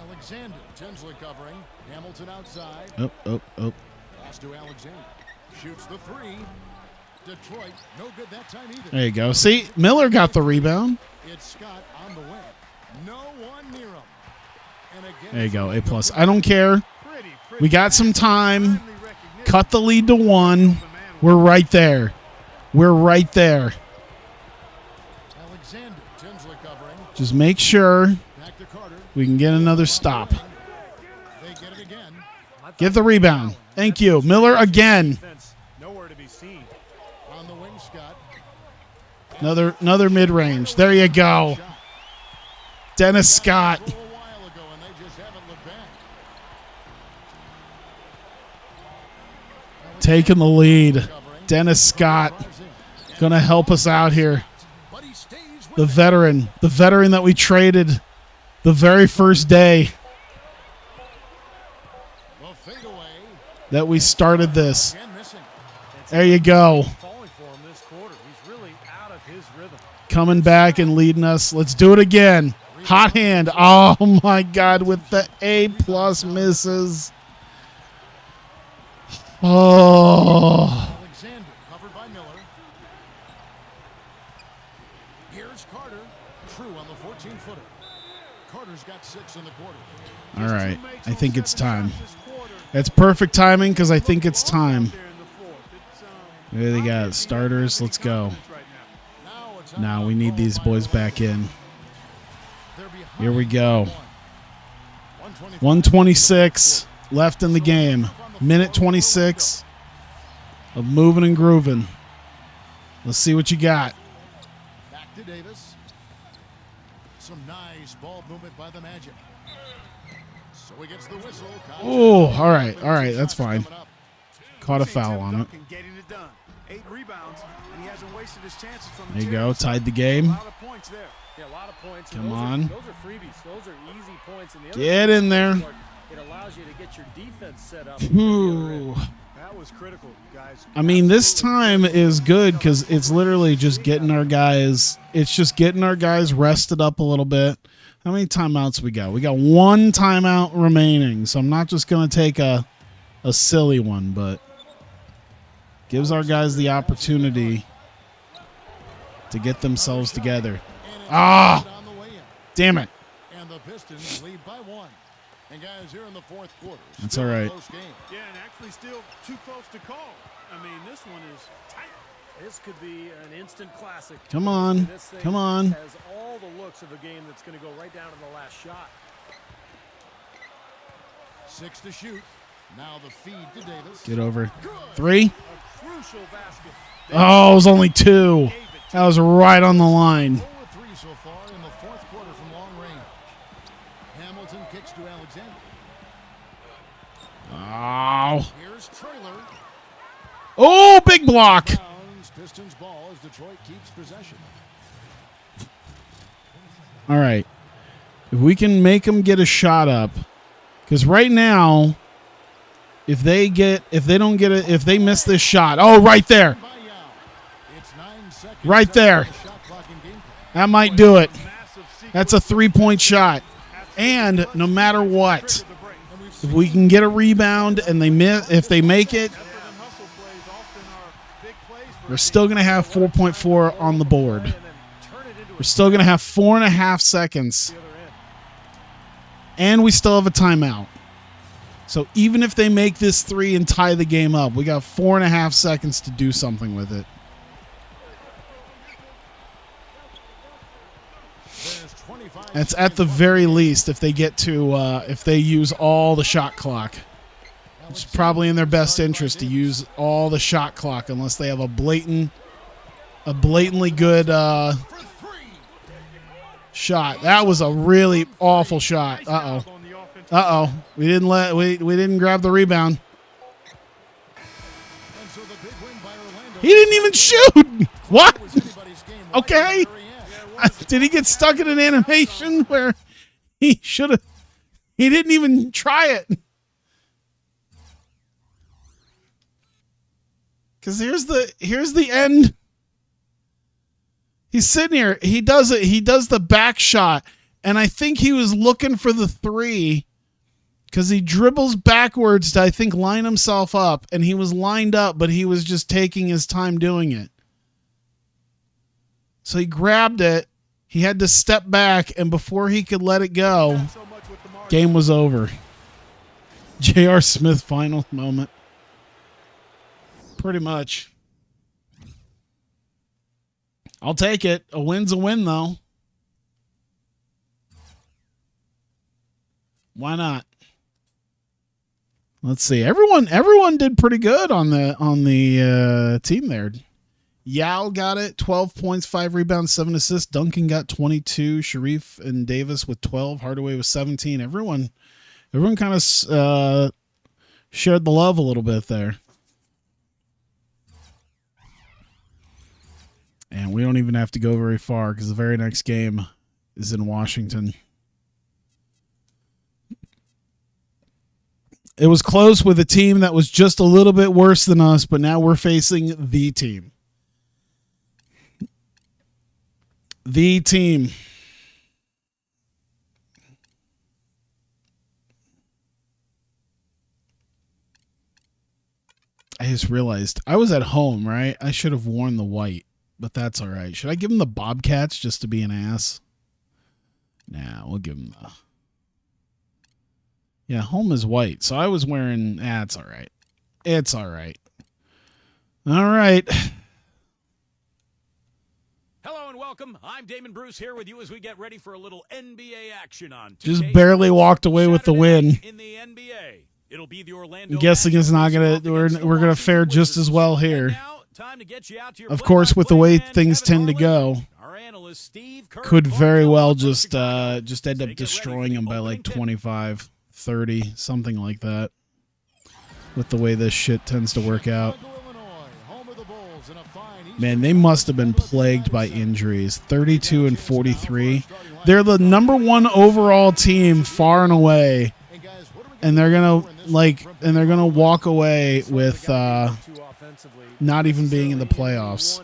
Alexander, Tinsley covering. Hamilton outside. Oh. Pass to Alexander. Shoots the three. Detroit, no good that time either. There you go. See, Miller got the rebound. It's Scott on the wing. No one near him. And again, There you go. A+. I don't care. Pretty We got some time. timely recognition. Cut the lead to 1. We're right there. We're right there. Alexander, Tinsley covering. Just make sure Back to Carter. we can get another stop. They get it again. Get the rebound. Thank you. Miller again. Defense nowhere to be seen. On the wing, Scott. Another mid-range. There you go. Shot. Dennis Scott. A little while ago, and they just haven't looked back. Taking the lead. Covering. Dennis Scott Drives in. going to help us out here. But he stays with The it. veteran that we traded the very first day The fadeaway. that we started this. Again missing. There you go. Falling for him this quarter. He's really out of his rhythm. Coming back and leading us. Let's do it again. Hot hand. Oh, my God, with the A+ misses. Oh. Alexander covered by Miller. Here's Carter. True on the 14-footer. Carter's got 6 in the quarter. All right. I think it's time. That's perfect timing because I think it's time. There they got starters. Let's go. Now it's Now we need these boys back in. They're behind Here we go. 125. 126 left in the game. Minute 26 of moving and grooving. Let's see what you got. Back to Davis. Some nice ball movement by the Magic. So he gets the whistle. Oh, all right. That's fine. Caught a foul on it. Getting it done. 8 rebounds, and he hasn't wasted his chances from the There you go. chance. Tied the A game. lot of points there. Yeah, a lot of points. Come Those on. Those are freebies. Those are easy points. And the other Get in there. It allows you to get your defense set up. Ooh. That was critical, guys. I mean, this time is good because it's literally just getting our guys. It's just getting our guys rested up a little bit. How many timeouts we got? We got 1 timeout remaining, so I'm not just going to take a silly one, but gives our guys the opportunity to get themselves together. Ah, On the way in. damn it. And the Pistons lead by 1. And guys, here in the fourth quarter. That's still all a right. close game. Yeah, and actually still too close to call. I mean, this one is tight. This could be an instant classic. Come on. This thing Come on. has all the looks of a game that's going to go right down to the last shot. 6 to shoot. Now the feed to Davis. Get over. 3. A crucial basket. Oh, it was only 2. That was right on the line. 4 of 3 so far in the fourth quarter from long range. Hamilton kicks to Alexander. Oh. Here's Trailer. Oh, big block. Browns, Pistons ball as Detroit keeps possession. All right. If we can make them get a shot up, because right now, if they miss this shot, oh, right there, By Yao. It's 9 seconds. right there, left on the shot clock in game play. that might do it. Massive sequence. That's a 3-point shot. And no matter what, if we can get a rebound and if they make it, Hustle plays often are big plays for we're still going to have 4.4 on the board. And then turn it into We're still going to have 4.5 seconds. the other end. And we still have a timeout. So even if they make this 3 and tie the game up, we got 4.5 seconds to do something with it. There's 25 That's at the very least if they get to if they use all the shot clock. It's probably in their best interest to use all the shot clock unless they have a blatantly good for 3. shot. That was a really awful shot. Uh-oh. on the offensive. Uh-oh. We didn't grab the rebound. And so the big win by Orlando. He didn't even shoot. What? Was anybody's game right Okay. at the very end. Did he get stuck in an animation where He should have. He didn't even try it. Because here's the end. He's sitting here. He does it. He does the back shot. And I think he was looking for the three because he dribbles backwards to, I think, line himself up. And he was lined up, but he was just taking his time doing it. So he grabbed it. He had to step back. And before he could let it go, game was over. J.R. Smith final moment. Pretty much. I'll take it. A win's a win, though. Why not? Let's see. Everyone did pretty good on the team there. Yao got it, 12 points, 5 rebounds, 7 assists. Duncan got 22. Sharif and Davis with 12. Hardaway with 17. Everyone kind of shared the love a little bit there. And we don't even have to go very far because the very next game is in Washington. It was close with a team that was just a little bit worse than us, but now we're facing the team. The team. I just realized I was at home, right? I should have worn the white. But that's all right. Should I give him the Bobcats just to be an ass? Nah, we'll give him the... Yeah, home is white. So I was wearing... it's all right. It's all right. All right. Hello and welcome. I'm Damon Bruce here with you as we get ready for a little NBA action on 2K. Just barely walked away with the win. In the NBA. It'll be the Orlando I'm guessing it's not going to... We're going to fare just as well here. Of course, with the way things tend to go, could very well just end up destroying them by like 25, 30, something like that. With the way this shit tends to work out. Man, they must have been plagued by injuries. 32 and 43. They're the number 1 overall team far and away. And they're gonna walk away with not even being in the playoffs.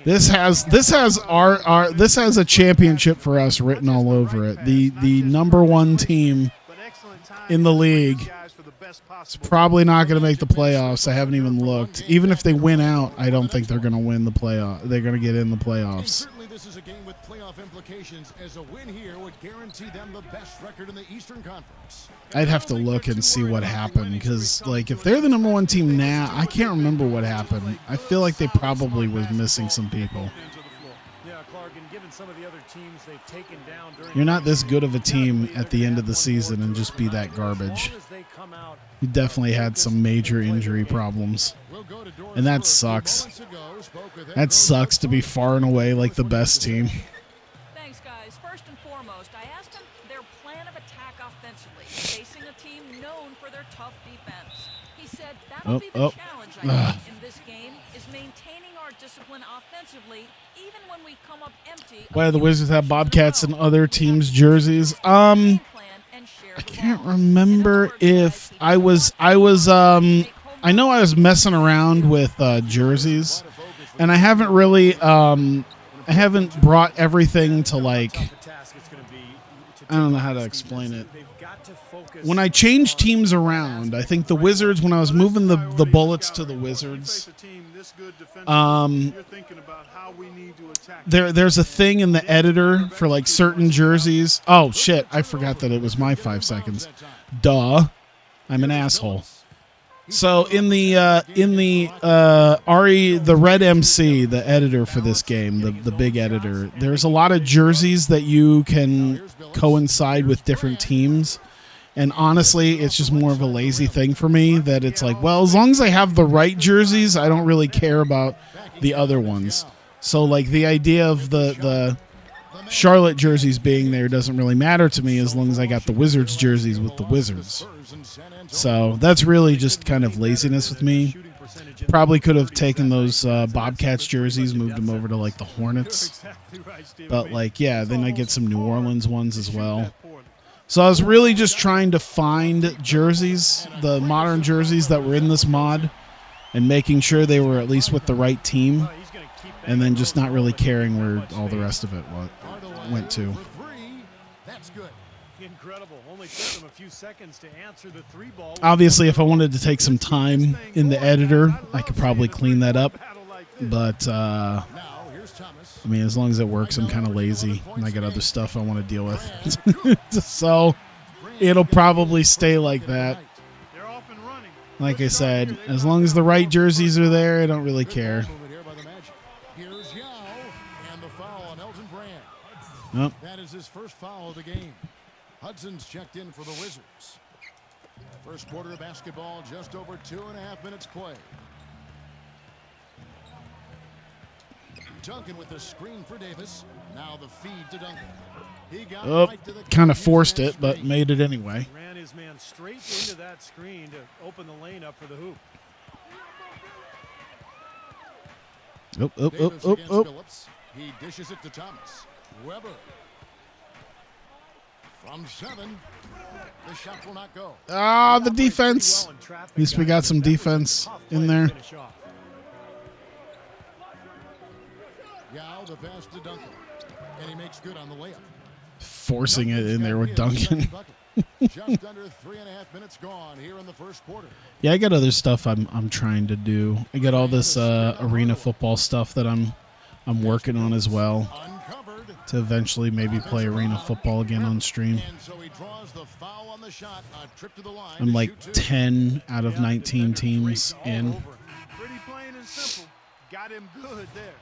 This has a championship for us written all over it. The number 1 team in the league is probably not going to make the playoffs. I haven't even looked. Even if they win out, I don't think they're going to win the playoff. They're going to get in the playoffs. This is a game with playoff implications, as a win here would guarantee them the best record in the Eastern Conference. I'd have to look and see what happened because, like, if they're the number 1 team now, I can't remember what happened. I feel like they probably was missing some people. You're not this good of a team at the end of the season and just be that garbage. You definitely had some major injury problems, and that sucks. That sucks to be far and away like the best team. Thanks, guys. First and foremost, I asked them their plan of attack offensively, facing a team known for their tough defense. He said that'll be the challenge, I think, in this game, is maintaining our discipline offensively, even when we come up empty. Why do the Wizards have Bobcats and other teams' jerseys? I can't remember if I know I was messing around with jerseys, and I haven't really I haven't brought everything to, like, I don't know how to explain it. When I change teams around, I think the Wizards, when I was moving the Bullets to the Wizards, there's a thing in the editor for, like, certain jerseys. Oh shit, I forgot that it was my 5 seconds. Duh. I'm an asshole. So in the the Red MC, the editor for this game, the big editor, there's a lot of jerseys that you can coincide with different teams. And honestly, it's just more of a lazy thing for me that it's like, well, as long as I have the right jerseys, I don't really care about the other ones. So, like, the idea of the Charlotte jerseys being there doesn't really matter to me as long as I got the Wizards jerseys with the Wizards. So that's really just kind of laziness with me. percentage in Probably the could have 30 taken those seconds. Bobcats jerseys, moved them over to like the Hornets. Exactly right, Steve. But like, yeah, then I get some New Orleans ones as well. That poorly. So I was really just trying to find jerseys, the modern jerseys that were in this mod, and making sure they were at least with the right team, Well, he's gonna keep and then banging just those not really open. caring where Much all the space. rest of it went to. For three. That's good. Incredible. Only took him a few seconds to answer the three ball. Obviously, if I wanted to take some time in the editor, I could probably clean that up. But, Now here's Thomas. I mean, as long as it works, I'm kind of lazy, and I got other stuff I want to deal with. So it'll probably stay like that. They're off and running. Like I said, as long as the right jerseys are there, I don't really Good care. ball movement here by the Magic. Here's Yao, and the foul on Elton Brand. Oh, That is his first foul of the game. Hudson's checked in for the Wizards. First quarter of basketball, just over 2.5 minutes play. Duncan with the screen for Davis. Now the feed to Duncan. He got right to the kind of forced it, but made it anyway. Ran his man straight into that screen to open the lane up for the hoop. Davis against Oh. Phillips. He dishes it to Thomas. Weber. From 7. The shot will not go. Ah, the defense. At least we got some defense in there. Yao the pass to Duncan. And he makes good on the layup. Forcing it in there with Duncan. Just under 3.5 minutes gone here in the first quarter. Yeah, I got other stuff I'm trying to do. I got all this arena football stuff that I'm working on as well Uncovered. to eventually maybe play arena football again on stream. And so he draws the foul on the shot. A trip to the line. I'm to like shoot two. 10 out of 19 teams in. Pretty plain and simple. Got him good there.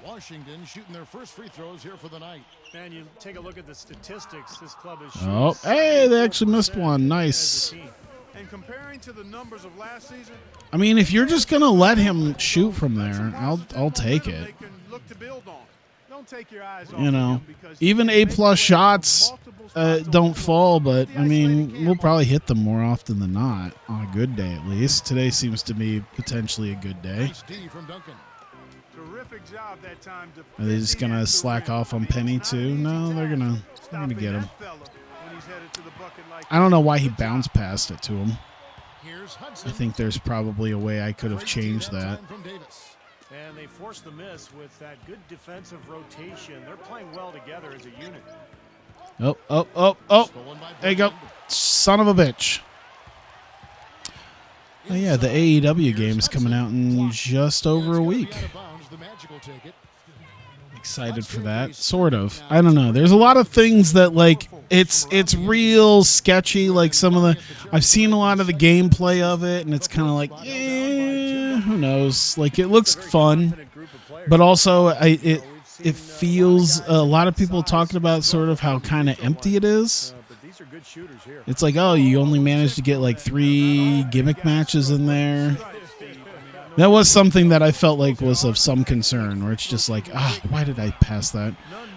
Washington shooting their first free throws here for the night. And you take a look at the statistics. This club is. Oh, hey, they actually missed one. Nice. And comparing to the numbers of last season, I mean, if you're just gonna let him shoot from there, I'll take it. they can look to build on. Don't take your eyes off You of know, him because even he A makes plus plays shots from multiple spots don't on the fall, floor. but The I mean, isolated we'll cam probably hit them more often than not on a good day at least. Today seems to be potentially a good day. Nice D from Duncan. Terrific job that time. Are they just gonna slack off on Penny too? No, they're gonna get him. I don't know why he bounced past it to him. Here's Hudson. I think there's probably a way I could have Great changed steal that. time from Davis. And they forced the miss with that good defensive rotation. They're playing well together as a unit. Oh. Stolen by There you go. Brand. Son of a bitch. Oh yeah, the AEW game's coming out in just over a week. Out of bounds. The Magic will take it. Excited for that, sort of. I don't know. There's a lot of things that like it's real sketchy. Like some of the, I've seen a lot of the gameplay of it, and it's kind of like, who knows? Like it looks fun, but also it feels a lot of people talking about sort of how kind of empty it is. But these are good shooters here. It's like, oh, you only managed to get like 3 gimmick matches in there. That was something that I felt like was of some concern, where it's just like, why did I pass that?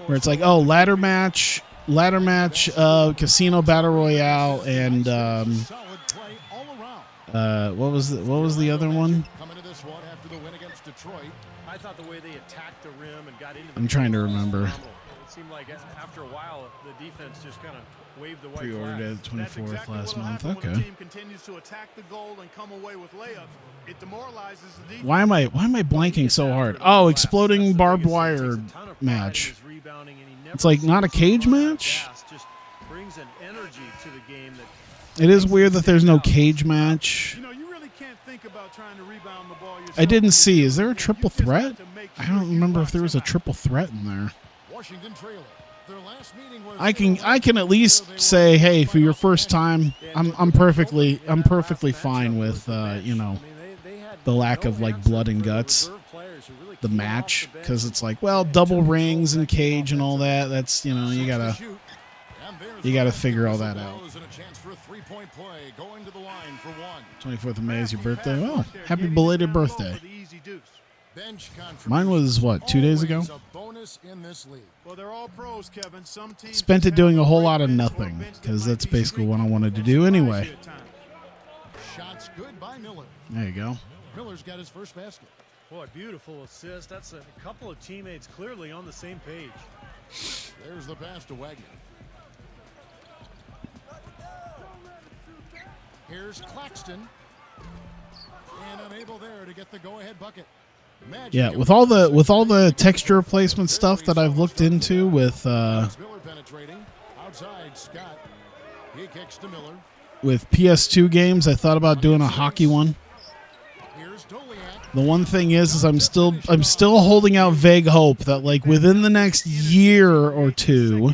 Where it's like, oh, ladder match, casino battle royale, and Solid play all around. what was the other one? Coming to this one after the win against Detroit. I thought the way they attacked the rim and got into the I'm trying to was remember. phenomenal. It seemed like after a while, the defense just kind of waved the white Pre-ordered flag. it 24th last month. When Okay. the team continues to attack the goal and come away with layups, it demoralizes the defense. Why am I blanking so hard? Oh, exploding barbed wire match. It's like not a cage match. Just brings an energy to the game that It is weird that there's no cage match. You know, you really can't think about trying to rebound the ball yourself. I didn't see. Is there a triple You just threat? have to make I sure don't you remember box if there was a him out. triple threat in there. Washington trailing. Their last meeting was I can at least say, hey, for your first time, I'm perfectly fine with the lack of like blood and guts, the match, because it's like, well, double rings and cage and all that. That's you gotta figure all that out. And a chance for a three-point play. Going to the line for one. 24th of May is your birthday. Oh, happy belated birthday. Bench Mine was what, 2 days ago? always a bonus in this league. Well, they're all pros, Kevin. Some teams Spent it have doing a whole great lot of bench or a nothing, bench that because might that's be basically streaky what I wanted to and do surprise anyway. you at times. Shots good by Miller. There you go. Miller's got his first basket. Boy, beautiful assist. That's a couple of teammates clearly on the same page. There's the pass to Wagner. Here's Claxton. And unable there to get the go-ahead bucket. Magic. Yeah, with all the texture replacement stuff that I've looked into with Miller penetrating. Outside, Scott. He kicks to Miller. with PS2 games, I thought about doing a hockey one. Here's Doliak. The one thing is I'm still holding out vague hope that like within the next year or two,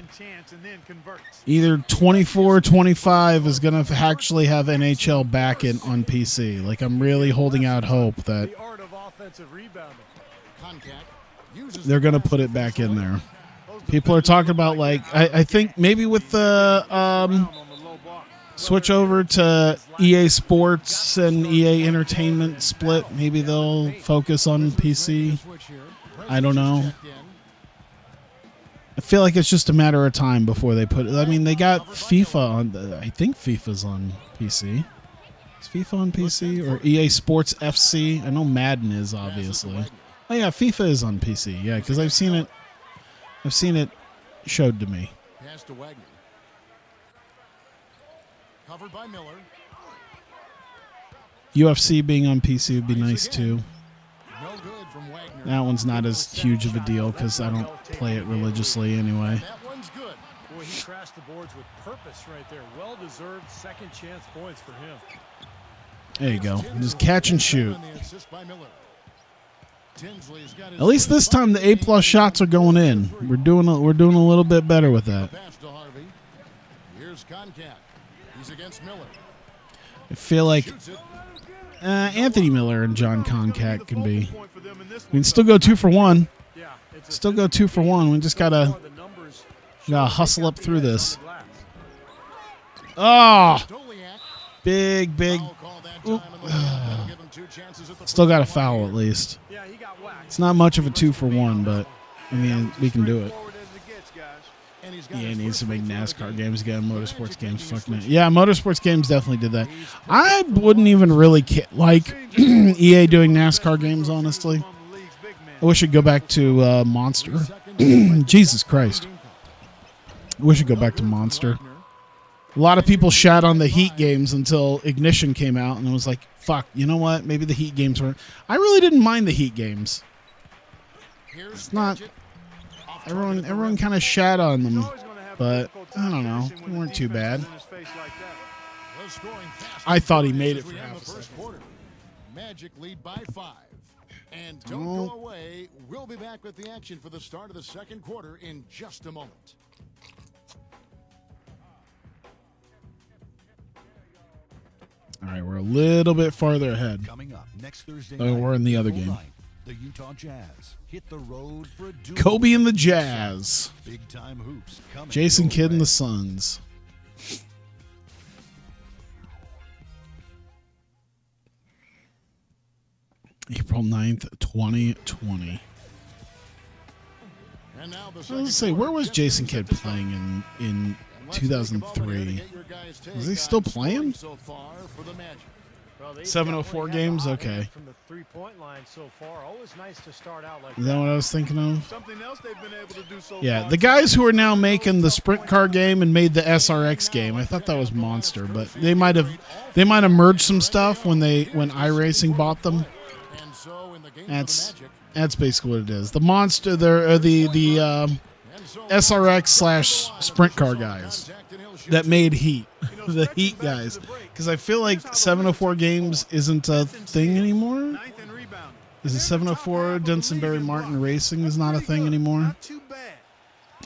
either 24 or 25 is going to actually have NHL back on PC. Like I'm really holding out hope that The art of offensive rebounding. they're going to put it back in there. People are talking about like I think maybe with the switch over to EA Sports and EA Entertainment split, maybe they'll focus on PC. I don't know. I feel like it's just a matter of time before they put it. I mean, they got FIFA on. I think FIFA's on PC. Is FIFA on PC or EA Sports FC? I know Madden is obviously. Oh yeah, FIFA is on PC. Yeah, because I've seen it. I've seen it showed to me. Pass to Wagner. Covered by Miller. UFC being on PC would be nice too. No good from Wagner. That one's not as huge of a deal because I don't play it religiously anyway. That one's good. Boy, he crashed the boards with purpose right there. Well-deserved second chance points for him. There you go. Just catch and shoot. And the assist by Miller. Tinsley's got his At least this time the A+ shots are going in. We're doing a little bit better with that. pass to Harvey. Here's Concat. He's against Miller. I feel like Shoots it. Anthony Miller and John Concat can be. We can still go 2 for 1. Yeah, it's Still go 2 for 1. We just gotta the numbers hustle up through this. Oh, Doliak. big. Foul call that time in the lane. That'll give him 2 chances at the Still got a free throw foul line. at least. Yeah, he got whacked. It's not much of a 2 for 1, but I mean we can do it. And he's got Yeah, his he needs to first make free throw of the NASCAR game. games again, motorsports games. Fucking it. Yeah, motorsports games definitely did that. I wouldn't even really like EA doing NASCAR games, honestly. I wish it'd go back to Monster. Jesus Christ. I wish it'd go back to Monster. A lot of people shat on the Heat games until Ignition came out, and it was like, fuck, you know what? Maybe the Heat games were... I really didn't mind the Heat games. Here's It's not... Gadget. Off target at the Everyone rim. kind of shat on them, but I don't know. They weren't too bad. The scoring fast I thought he as made it we for end half the a first second. quarter. Magic lead by 5. And don't Oh. go away. We'll be back with the action for the start of the second quarter in just a moment. All right, we're a little bit farther ahead. Coming up next Thursday Oh, we're in the other April game. 9th, the Utah Jazz hit the road for a duel. Kobe and the Jazz. Big time hoops coming Jason your Kidd and way. the Suns. April 9th, 2020. And now the I was second going to say, quarter where was just Jason getting Kidd set to start. playing in And let's take a moment here to 2003? get your guys' take Is he on still scoring playing? So far for the Magic. Well, they've 704 definitely had games? the hot Okay. hand from the three-point line so far. Always nice to start out like Is that what I was thinking of? Something else they've been able to do so Yeah, far. the guys who are now making the sprint car game and made the SRX game, I thought that was monster, but they might have merged some stuff when iRacing bought them. And so in the game That's for the Magic. that's basically what it is. The monster, the SRX / sprint car guys that made Heat, the Heat guys, because I feel like 704 games isn't a thing anymore. Ninth and rebounding. Is it 704 Dunsonbury Martin Racing is not a thing anymore, Not too bad.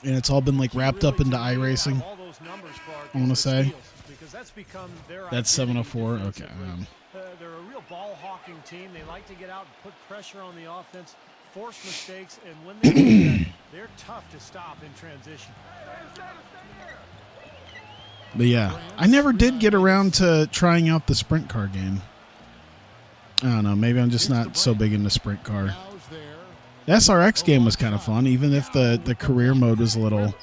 and it's all been like wrapped up into iRacing. all those numbers, Clark, I wanna is the say. steals, because that's become their That's identity 704. Okay. defensively. They're a real ball-hawking team. They like to get out and put pressure on the offense, force mistakes, and when they do that, they're tough to stop in transition. But yeah, I never did get around to trying out the sprint car game. I don't know. Maybe I'm just not so big into sprint car. Now's there. The SRX game was kind of fun, even if the career mode was a little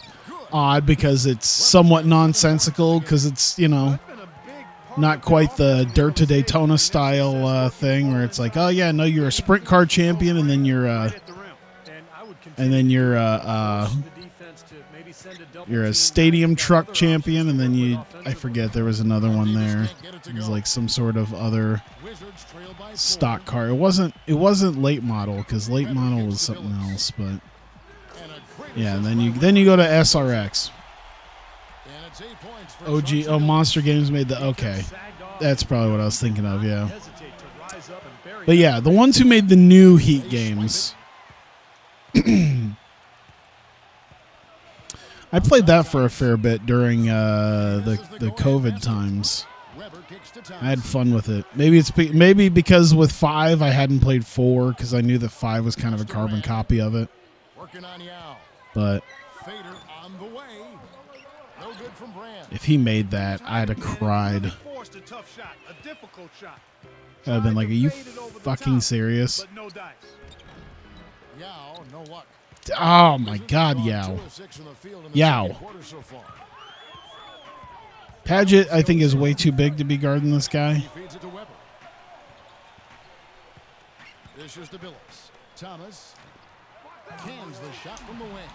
odd because it's somewhat nonsensical because it's, Been a big not quite the Dirt to Daytona style thing where it's like, oh yeah, no, you're a sprint car champion, and then you're you're a stadium truck champion, and then I forget, there was another one there. It was like some sort of other stock car. It wasn't late model, because late model was something else, but yeah, and then you go to SRX. Monster Games made the, okay. That's probably what I was thinking of, yeah. But yeah, the ones who made the new Heat games. I played that for a fair bit during the COVID times. I had fun with it. Maybe because with 5 I hadn't played 4 because I knew that 5 was kind of a carbon copy of it. But if he made that, I'd have cried. I'd have been like, are you fucking serious? Oh my God, Yao. Yao. Padgett, I think, is way too big to be guarding this guy. This is the Billups. Thomas cans the shot from the wing.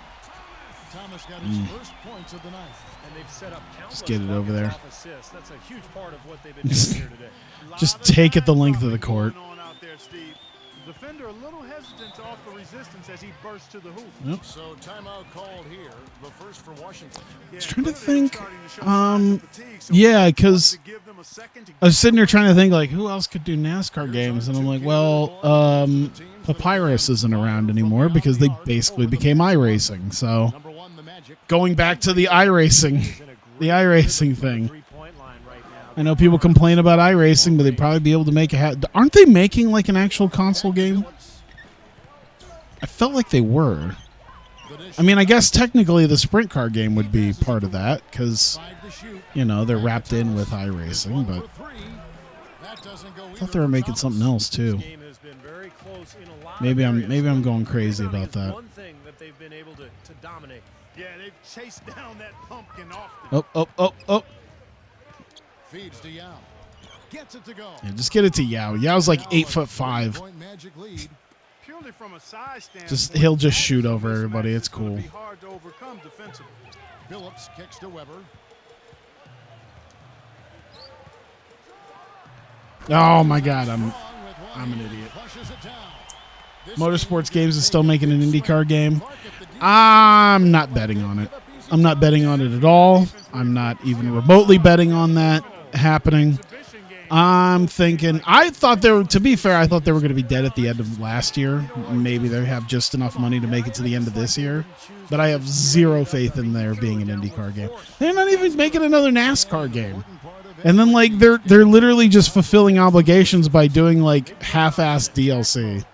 Thomas got his first points of the night. And they've set up just get it over there. That's a huge part of what they've been doing here today. Just take it the length of the court. Defender a little hesitant to offer resistance as he bursts to the hoop. Yep. So timeout called here, the first for Washington. I was trying to think. Yeah, because I was sitting there trying to think, like, who else could do NASCAR games? And I'm like, well, Papyrus isn't around anymore because they basically became iRacing. So going back to the iRacing thing. I know people complain about iRacing, but they'd probably be able to make a aren't they making like an actual console game? I felt like they were. I mean, I guess technically the sprint car game would be part of that because, you know, they're wrapped in with iRacing, but I thought they were making something else too. Maybe I'm going crazy about that. One thing that they've been able to dominate. Yeah, they've chased down that pumpkin often. Oh. Feeds to Yao. Gets it to go. Yeah, just get it to Yao. Yao's like 8'5". Purely from a size Just he'll just shoot over everybody. It's cool. Hard to overcome defensively. Billups kicks to Weber. Oh my God, I'm an idiot. Motorsports Games is still making an IndyCar game. I'm not betting on it. I'm not betting on it at all. I'm not even remotely betting on that happening. I'm thinking, to be fair, I thought they were going to be dead at the end of last year. Maybe they have just enough money to make it to the end of this year. But I have zero faith in there being an IndyCar game. They're not even making another NASCAR game. And then, like, they're literally just fulfilling obligations by doing, like, half-assed DLC.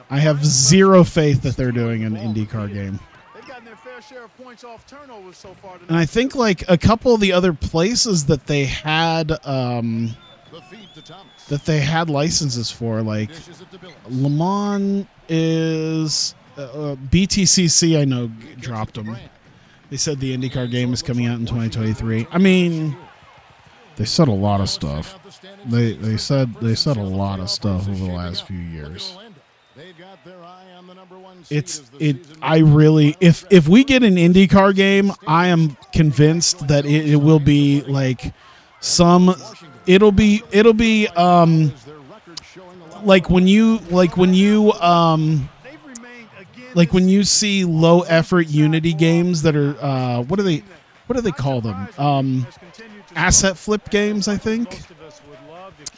I have zero faith that they're doing an IndyCar game. Share of points off turnovers so far tonight. And I think like a couple of the other places that they had licenses for, like Le Mans is BTCC. I know dropped them. They said the IndyCar game is coming out in 2023. I mean, they said a lot of stuff. They said a lot of stuff over the last few years. If we get an IndyCar game, I am convinced that it will be like it'll be like when you see low effort Unity games that are what do they call them? Asset flip games, I think,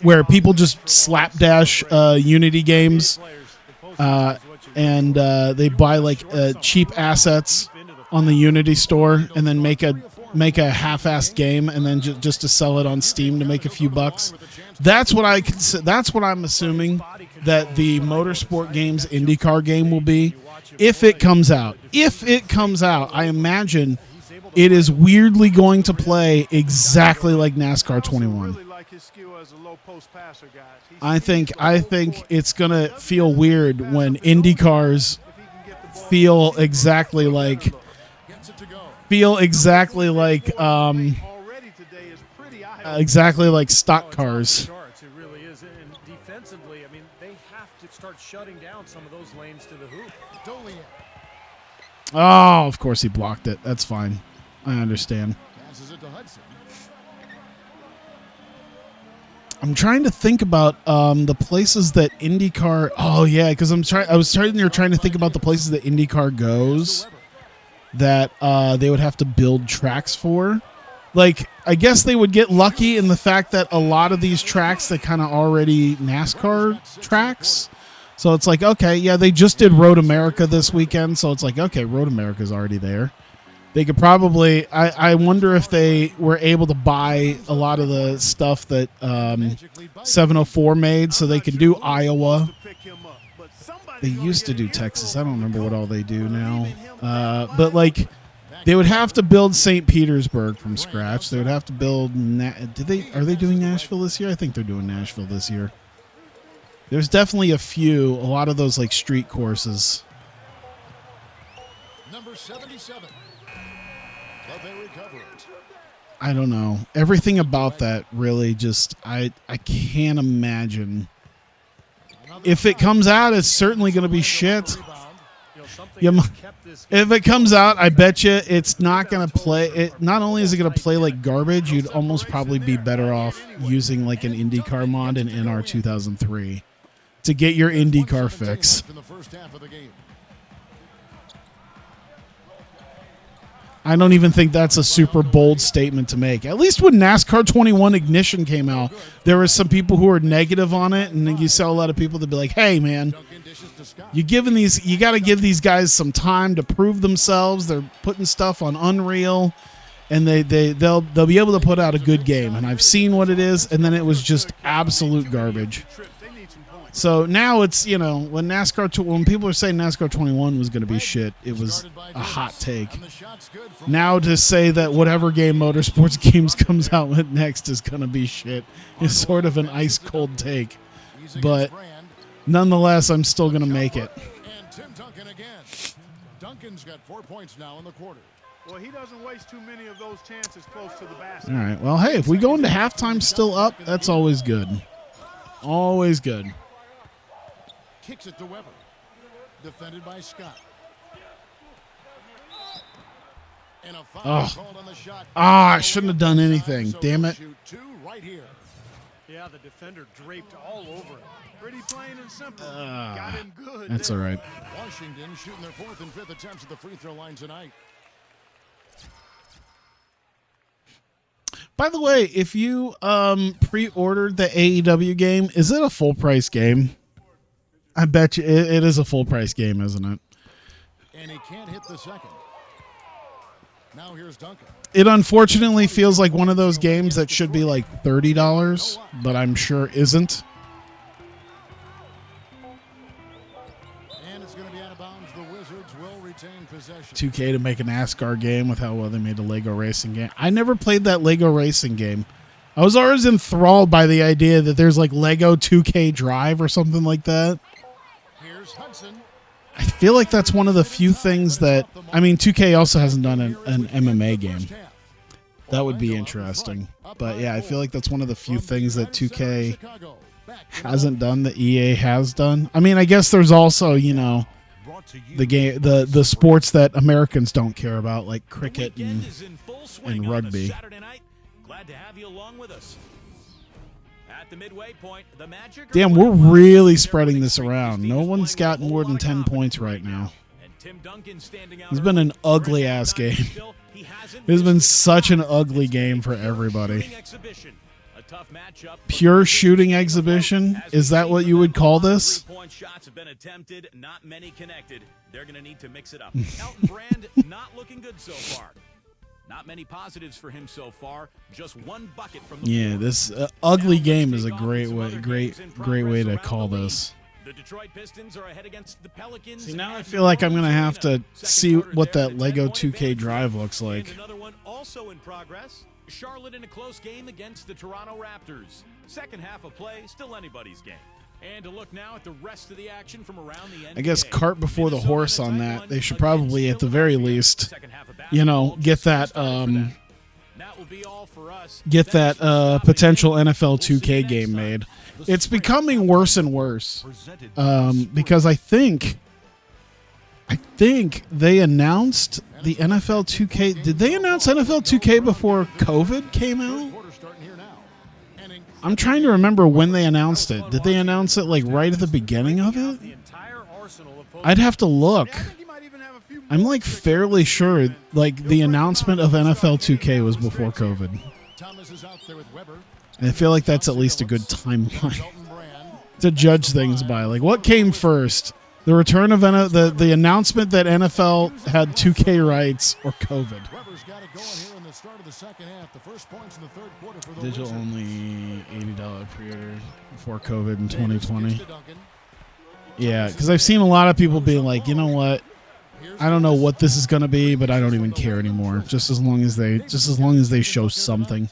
where people just slapdash Unity games. And they buy like cheap assets on the Unity store and then make a half-assed game and then just to sell it on Steam to make a few bucks. That's what I'm assuming that the Motorsport Games IndyCar game will be if it comes out. If it comes out, I imagine it is weirdly going to play exactly like NASCAR 21. I think it's gonna feel weird when IndyCars feel exactly like exactly like stock cars. It really is. And defensively, I mean, they have to start shutting down some of those lanes to the hoop. Oh, of course he blocked it. That's fine. I understand. Passes it to Hudson. I'm trying to think about the places that IndyCar. Oh yeah, because I was trying to think about the places that IndyCar goes that they would have to build tracks for. Like, I guess they would get lucky in the fact that a lot of these tracks that kind of already NASCAR tracks. So it's like, okay, yeah, they just did Road America this weekend, so it's like, okay, Road America's already there. They could probably, I wonder if they were able to buy a lot of the stuff that 704 made so they can do Iowa. They used to do Texas. I don't remember what all they do now. But, like, they would have to build St. Petersburg from scratch. They would have to build, are they doing Nashville this year? I think they're doing Nashville this year. There's definitely a lot of those, like, street courses. Number 77. But they recover it. I don't know. Everything about that really just, I can't imagine. If it comes out, it's certainly going to be shit. If it comes out, I bet you it's not going to play. Not only is it going to play like garbage, you'd almost probably be better off using like an IndyCar mod in NR 2003 to get your IndyCar fix. I don't even think that's a super bold statement to make. At least when NASCAR 21 Ignition came out, there were some people who were negative on it, and then you saw a lot of people that be like, "Hey, man, you got to give these guys some time to prove themselves. They're putting stuff on Unreal, and they'll be able to put out a good game." And I've seen what it is, and then it was just absolute garbage. So now it's, when when people are saying NASCAR 21 was going to be shit, it was a hot take. Now to say that whatever game Motorsports Games comes out with next is going to be shit is sort of an ice cold take. But nonetheless, I'm still going to make it. And Tim Duncan again. Duncan's got 4 points now in the quarter. Well, he doesn't waste too many of those chances close to the basket. All right. Well, hey, if we go into halftime still up, that's always good. Always good. Kicks it to Weber. Defended by Scott. And a foul called on the shot. I shouldn't have done anything. Damn it. Right here. Yeah, the defender draped all over him. Pretty plain and simple. Got him good. That's all right. Washington shooting their 4th and 5th attempts at the free throw line tonight. By the way, if you pre-ordered the AEW game, is it a full price game? I bet you it is a full price game, isn't it? And he can't hit the second. Now here's Duncan. It unfortunately feels like one of those games that should be like $30, but I'm sure isn't. And it's going to be out of bounds. The Wizards will retain possession. 2K to make a NASCAR game with how well they made a Lego racing game. I never played that Lego racing game. I was always enthralled by the idea that there's like Lego 2K Drive or something like that. Here's Hudson. I feel like that's one of the few things that, 2K also hasn't done an MMA game. That would be interesting. But yeah, I feel like that's one of the few things that 2K hasn't done that EA has done. I guess there's also, the game, the sports that Americans don't care about, like cricket and rugby. Glad to have you along with us. At the midway point, the Magic. Damn, we're really spreading this around. No one's got more than 10 points right now. It's been an ugly ass game. It's been such an ugly game for everybody. Pure shooting exhibition? Is that what you would call this? Shots have been attempted, not many connected. They're going to need to mix it up. Elton Brand not looking good so far. Not many positives for him so far. Just one bucket from the floor. This ugly game is a great way to call this. The Detroit Pistons are ahead against the Pelicans. See, now I feel like I'm going to have to see what that Lego 2K Drive looks like. Another one also in progress. Charlotte in a close game against the Toronto Raptors. Second half of play, still anybody's game. And to look now at the rest of the action from around the NBA. I guess cart before the horse on that. They should probably, at the very least, get that will be all for us. get that potential NFL 2K game made. It's becoming worse and worse because I think they announced the NFL 2K. Did they announce NFL 2K before COVID came out? I'm trying to remember when they announced it. Did they announce it like right at the beginning of it? I'd have to look. I'm like fairly sure like the announcement of NFL 2K was before COVID. And I feel like that's at least a good timeline to judge things by. Like what came first? The return of the announcement that NFL had 2K rights or COVID. Digital only $80 pre-order before COVID in 2020. Yeah, because I've seen a lot of people being like, you know what? I don't know what this is going to be, but I don't even care anymore. Just as long as they show something.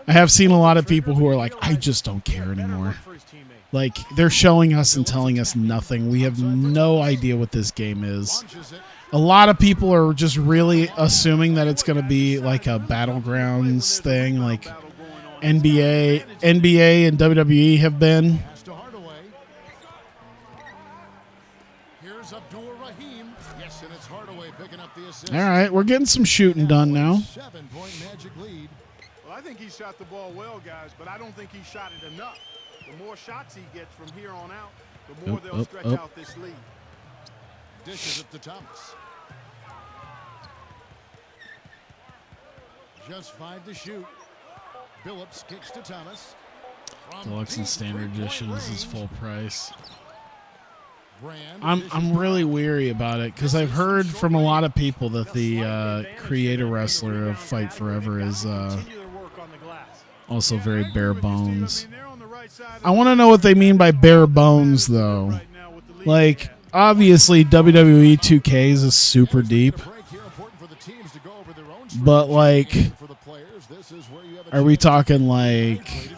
I have seen a lot of people who are like, I just don't care anymore. Like, they're showing us and telling us nothing. We have no idea what this game is. A lot of people are just really assuming that it's going to be like a Battlegrounds thing, like NBA and WWE have been. All right, we're getting some shooting done now. Well, I think he shot the ball well, guys, but I don't think he shot it enough. The more shots he gets from here on out, the more they'll stretch out this lead. Dishes it to Thomas. Just 5 to shoot. Billups kicks to Thomas. Deluxe and Standard Editions is full price. I'm really weary about it because I've heard from a lot of people that the creator wrestler of Fight Forever is also very bare bones. I want to know what they mean by bare bones, though. Like, obviously, WWE 2K is super deep. But, like, are we talking, like,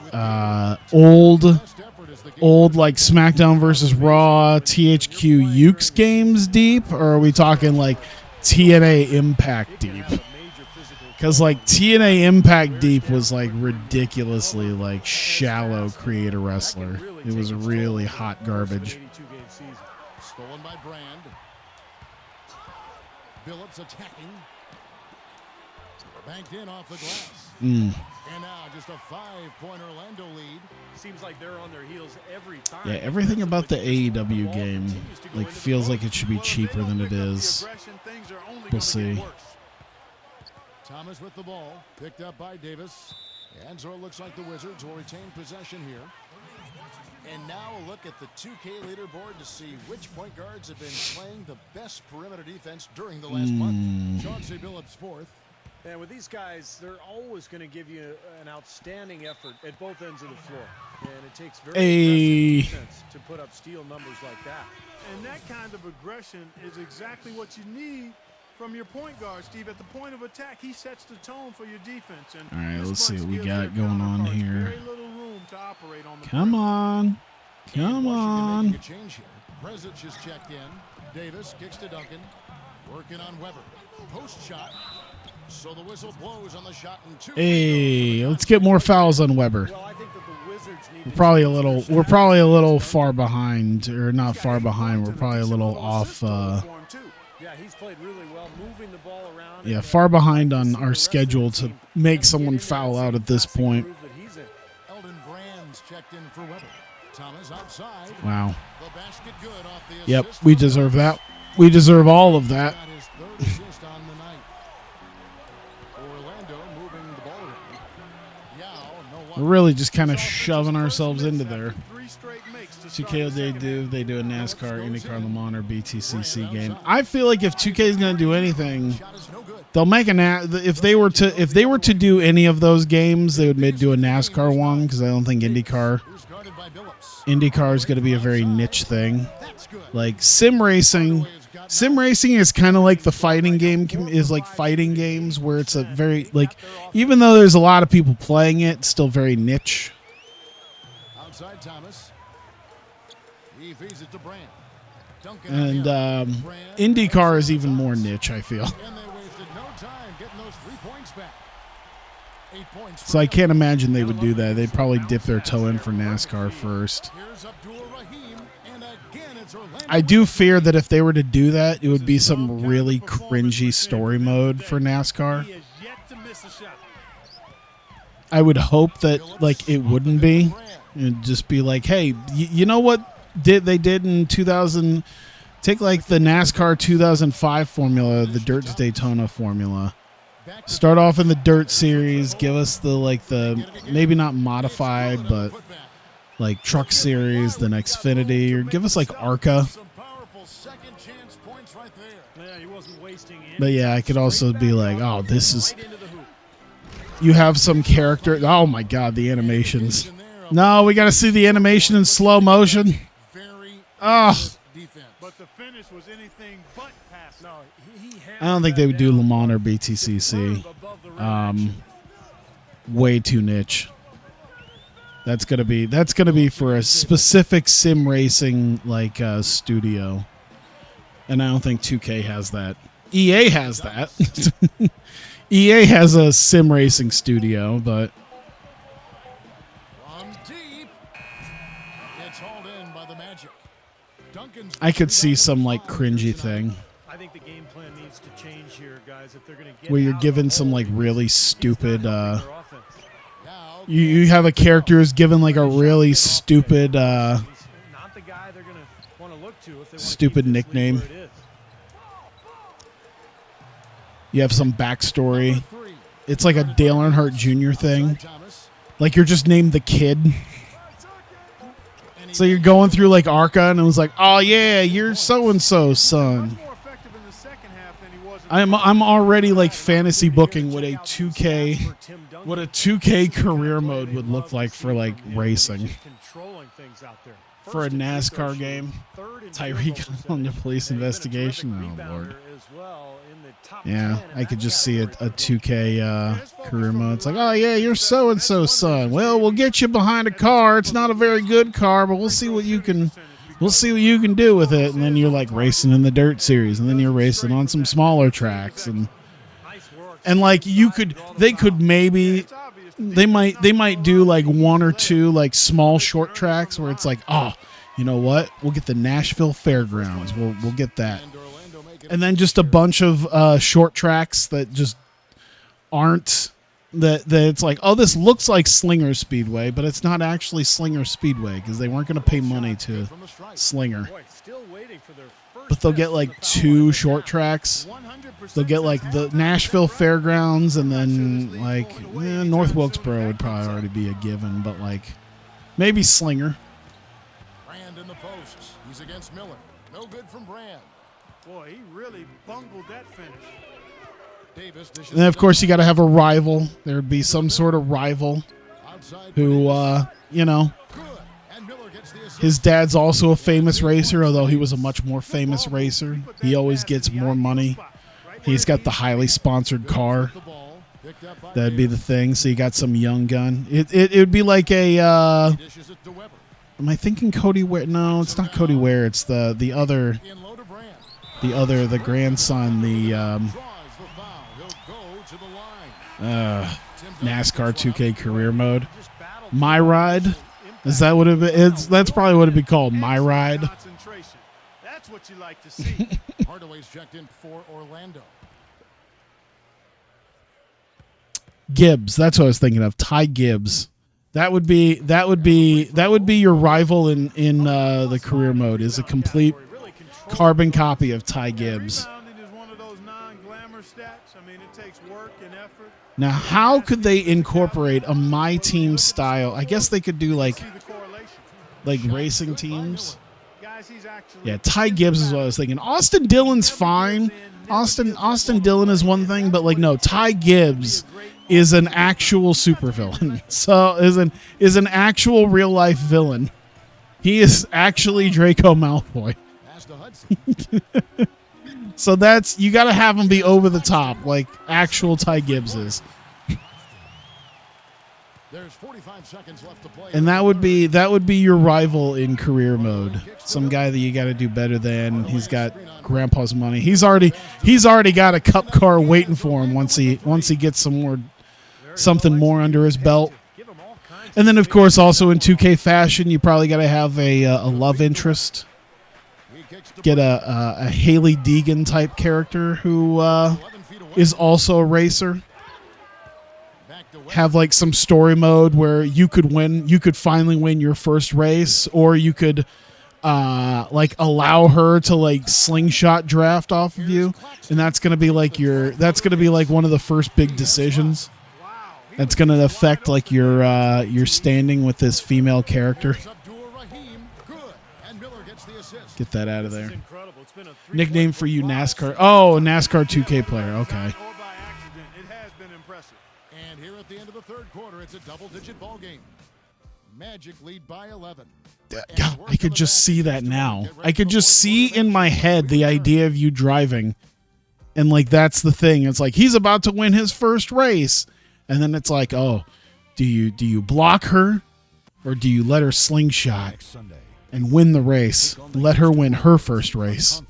old, like, SmackDown versus Raw, THQ Ukes games deep? Or are we talking, like, TNA Impact deep? Because, like, TNA Impact Deep was, like, ridiculously, like, shallow creator wrestler. It was really hot garbage. Stolen by Brand. Billups attacking. Banked in off the glass. And now just a 5-point Orlando lead. Seems like they're on their heels every time. Yeah, everything about the AEW game, like, feels like it should be cheaper than it is. We'll see. Thomas with the ball, picked up by Davis. And so it looks like the Wizards will retain possession here. And now a look at the 2K leaderboard to see which point guards have been playing the best perimeter defense during the last month. Chauncey Billups fourth. And with these guys, they're always going to give you an outstanding effort at both ends of the floor. And it takes very aggressive defense to put up steal numbers like that. And that kind of aggression is exactly what you need from your point guard, Steve. At the point of attack, he sets the tone for your defense. And all right, let's see what we got going on here. Very little room to operate on the Come on. Come on. A change here. Prezic is checked in. Davis kicks to Duncan. Working on Weber. Post shot. So the whistle blows on the shot in 2. Hey, let's get more fouls on Weber. Well, I think that the Wizards need We're probably a little far behind, or not far behind. We're probably a little off. Yeah, he's played really well, moving the ball around. Yeah, far behind on our schedule to make someone foul out at this point. Eldon Brand's checked in for Weber. Thomas outside. Wow. The basket good off the Yep, assist. we deserve that. We deserve all of that. Got his third assist on the night. Orlando moving the ball around. Yao, no We're really just kind of shoving ourselves into there. 2K they do a NASCAR, IndyCar, Le Mans, or BTCC game. I feel like if 2K is going to do anything, they'll make if they were to do any of those games, they would do a NASCAR one because I don't think IndyCar is going to be a very niche thing. Like sim racing is kind of like the fighting game is like fighting games where it's a very like even though there's a lot of people playing it, it's still very niche. Outside Thomas. He feeds it to Brand. And IndyCar is even more niche, I feel. And they wasted no time getting those 3 points back. So I can't imagine they would do that. They'd probably dip their toe in for NASCAR first. I do fear that if they were to do that, it would be some really cringy story mode for NASCAR. I would hope that like it wouldn't be. It'd just be like, hey, you know what they did in 2000? Take like the NASCAR 2005 formula, the Dirt to Daytona formula. Start off in the Dirt series, give us the maybe not modified, but like Truck series, then Xfinity, or give us like ARCA. But yeah, I could also be like, oh, this is. You have some character. Oh my God, the animations. No, we got to see the animation in slow motion. Oh. But the finish was anything but pass. No, I don't think they would do Le Mans or BTCC. Way too niche. That's gonna be for a specific sim racing like studio, and I don't think 2K has that. EA has that. EA has a sim racing studio, but I could see some like cringy thing. I think the game plan needs to change here, guys, if they're going to get where you're given some like really stupid you have a character who's given like a really stupid stupid nickname. You have some backstory. It's like a Dale Earnhardt Jr. thing. Like you're just named the Kid. So you're going through like ARCA and it was like, oh yeah, you're so-and-so son. I'm already like fantasy booking what a 2K career mode would look like for like racing. For a NASCAR game, Tyreek on the police investigation. Oh Lord. Yeah, I could just see a 2K career mode. It's like, oh yeah, you're so and so son. Well, we'll get you behind a car. It's not a very good car, but we'll see what you can do with it. And then you're like racing in the Dirt series, and then you're racing on some smaller tracks, and like they might do like one or two like small short tracks where it's like, oh, you know what? We'll get the Nashville Fairgrounds. We'll get that. And then just a bunch of short tracks that just aren't that it's like, oh, this looks like Slinger Speedway, but it's not actually Slinger Speedway because they weren't going to pay money to Slinger. But they'll get like two short tracks. They'll get like the Nashville Fairgrounds, and then like North Wilkesboro would probably already be a given, but like maybe Slinger. Brand in the posts. He's against Miller. No good from Brand. Boy, he really bungled that finish. And then, of course, you got to have a rival. There would be some sort of rival who, his dad's also a famous racer, although he was a much more famous racer. He always gets more money. He's got the highly sponsored car. That'd be the thing. So you got some young gun. It would be like a. Am I thinking Cody Ware? No, it's not Cody Ware. It's the other. The grandson, the NASCAR 2K career mode. My Ride? Is that what it is? That's probably what it'd be called. My Ride. That's what you like to see. Hardaway's checked in for Orlando. Gibbs. That's what I was thinking of. Ty Gibbs. That would be your rival in the career mode. Is a complete carbon copy of Ty Gibbs. Now, how could they incorporate a My Team style? I guess they could do like racing teams. Yeah, Ty Gibbs is what I was thinking. Austin Dillon's fine. Austin Dillon is one thing, but like no, Ty Gibbs is an actual supervillain. So is an actual real life villain. He is actually Draco Malfoy. So that's, you got to have him be over the top like actual Ty Gibbs is. There's 45 seconds left to play. And that would be your rival in career mode. Some guy that you got to do better than. He's got grandpa's money. He's already got a cup car waiting for him once he gets some something more under his belt. And then, of course, also in 2K fashion, you probably got to have a love interest. Get a Haley Deegan type character who is also a racer. Have like some story mode where you could win. You could finally win your first race, or you could like allow her to like slingshot draft off of you, and that's gonna be like one of the first big decisions. That's gonna affect like your standing with this female character. Get that out of there. Nickname for you, NASCAR. Oh, NASCAR 2K player. Okay. And here at the end of the third quarter, it's a double-digit ball game. Magic lead by 11. God, I could just see that now. I could just see in my head the idea of you driving, and like that's the thing. It's like he's about to win his first race, and then it's like, oh, do you block her, or do you let her slingshot and win the race? Let her win her first race.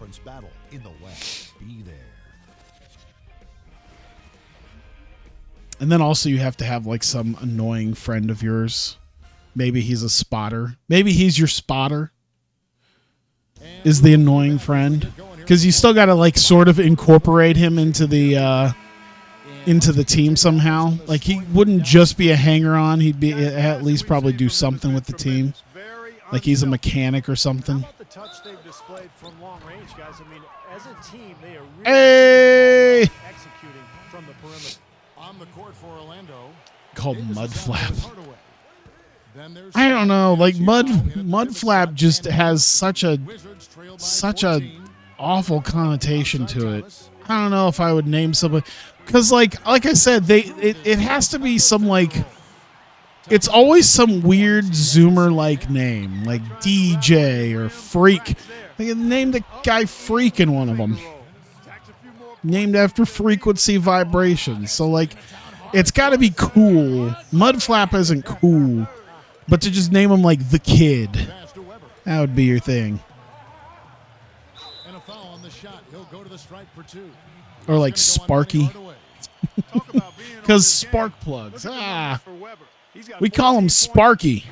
And then also you have to have like some annoying friend of yours. Maybe he's a spotter. Maybe he's your spotter. Is the annoying friend. Because you still got to like sort of incorporate him into the team somehow. Like he wouldn't just be a hanger-on. He'd be at least probably do something with the team. Like he's a mechanic or something. How about the touch they've displayed from long range, guys? I mean, as a team, they are really hey! executing from the perimeter. On the court for Orlando. Called Mud Flap. I don't know. Like Mud Flap just has such a awful connotation to it. I don't know if I would name somebody, because like I said, it has to be some like. It's always some weird Zoomer-like name, like DJ or Freak. They named the guy Freak in one of them. Named after frequency vibrations. So, like, it's got to be cool. Mudflap isn't cool. But to just name him, like, The Kid, that would be your thing. Or, like, Sparky. Because spark plugs. We call him Sparky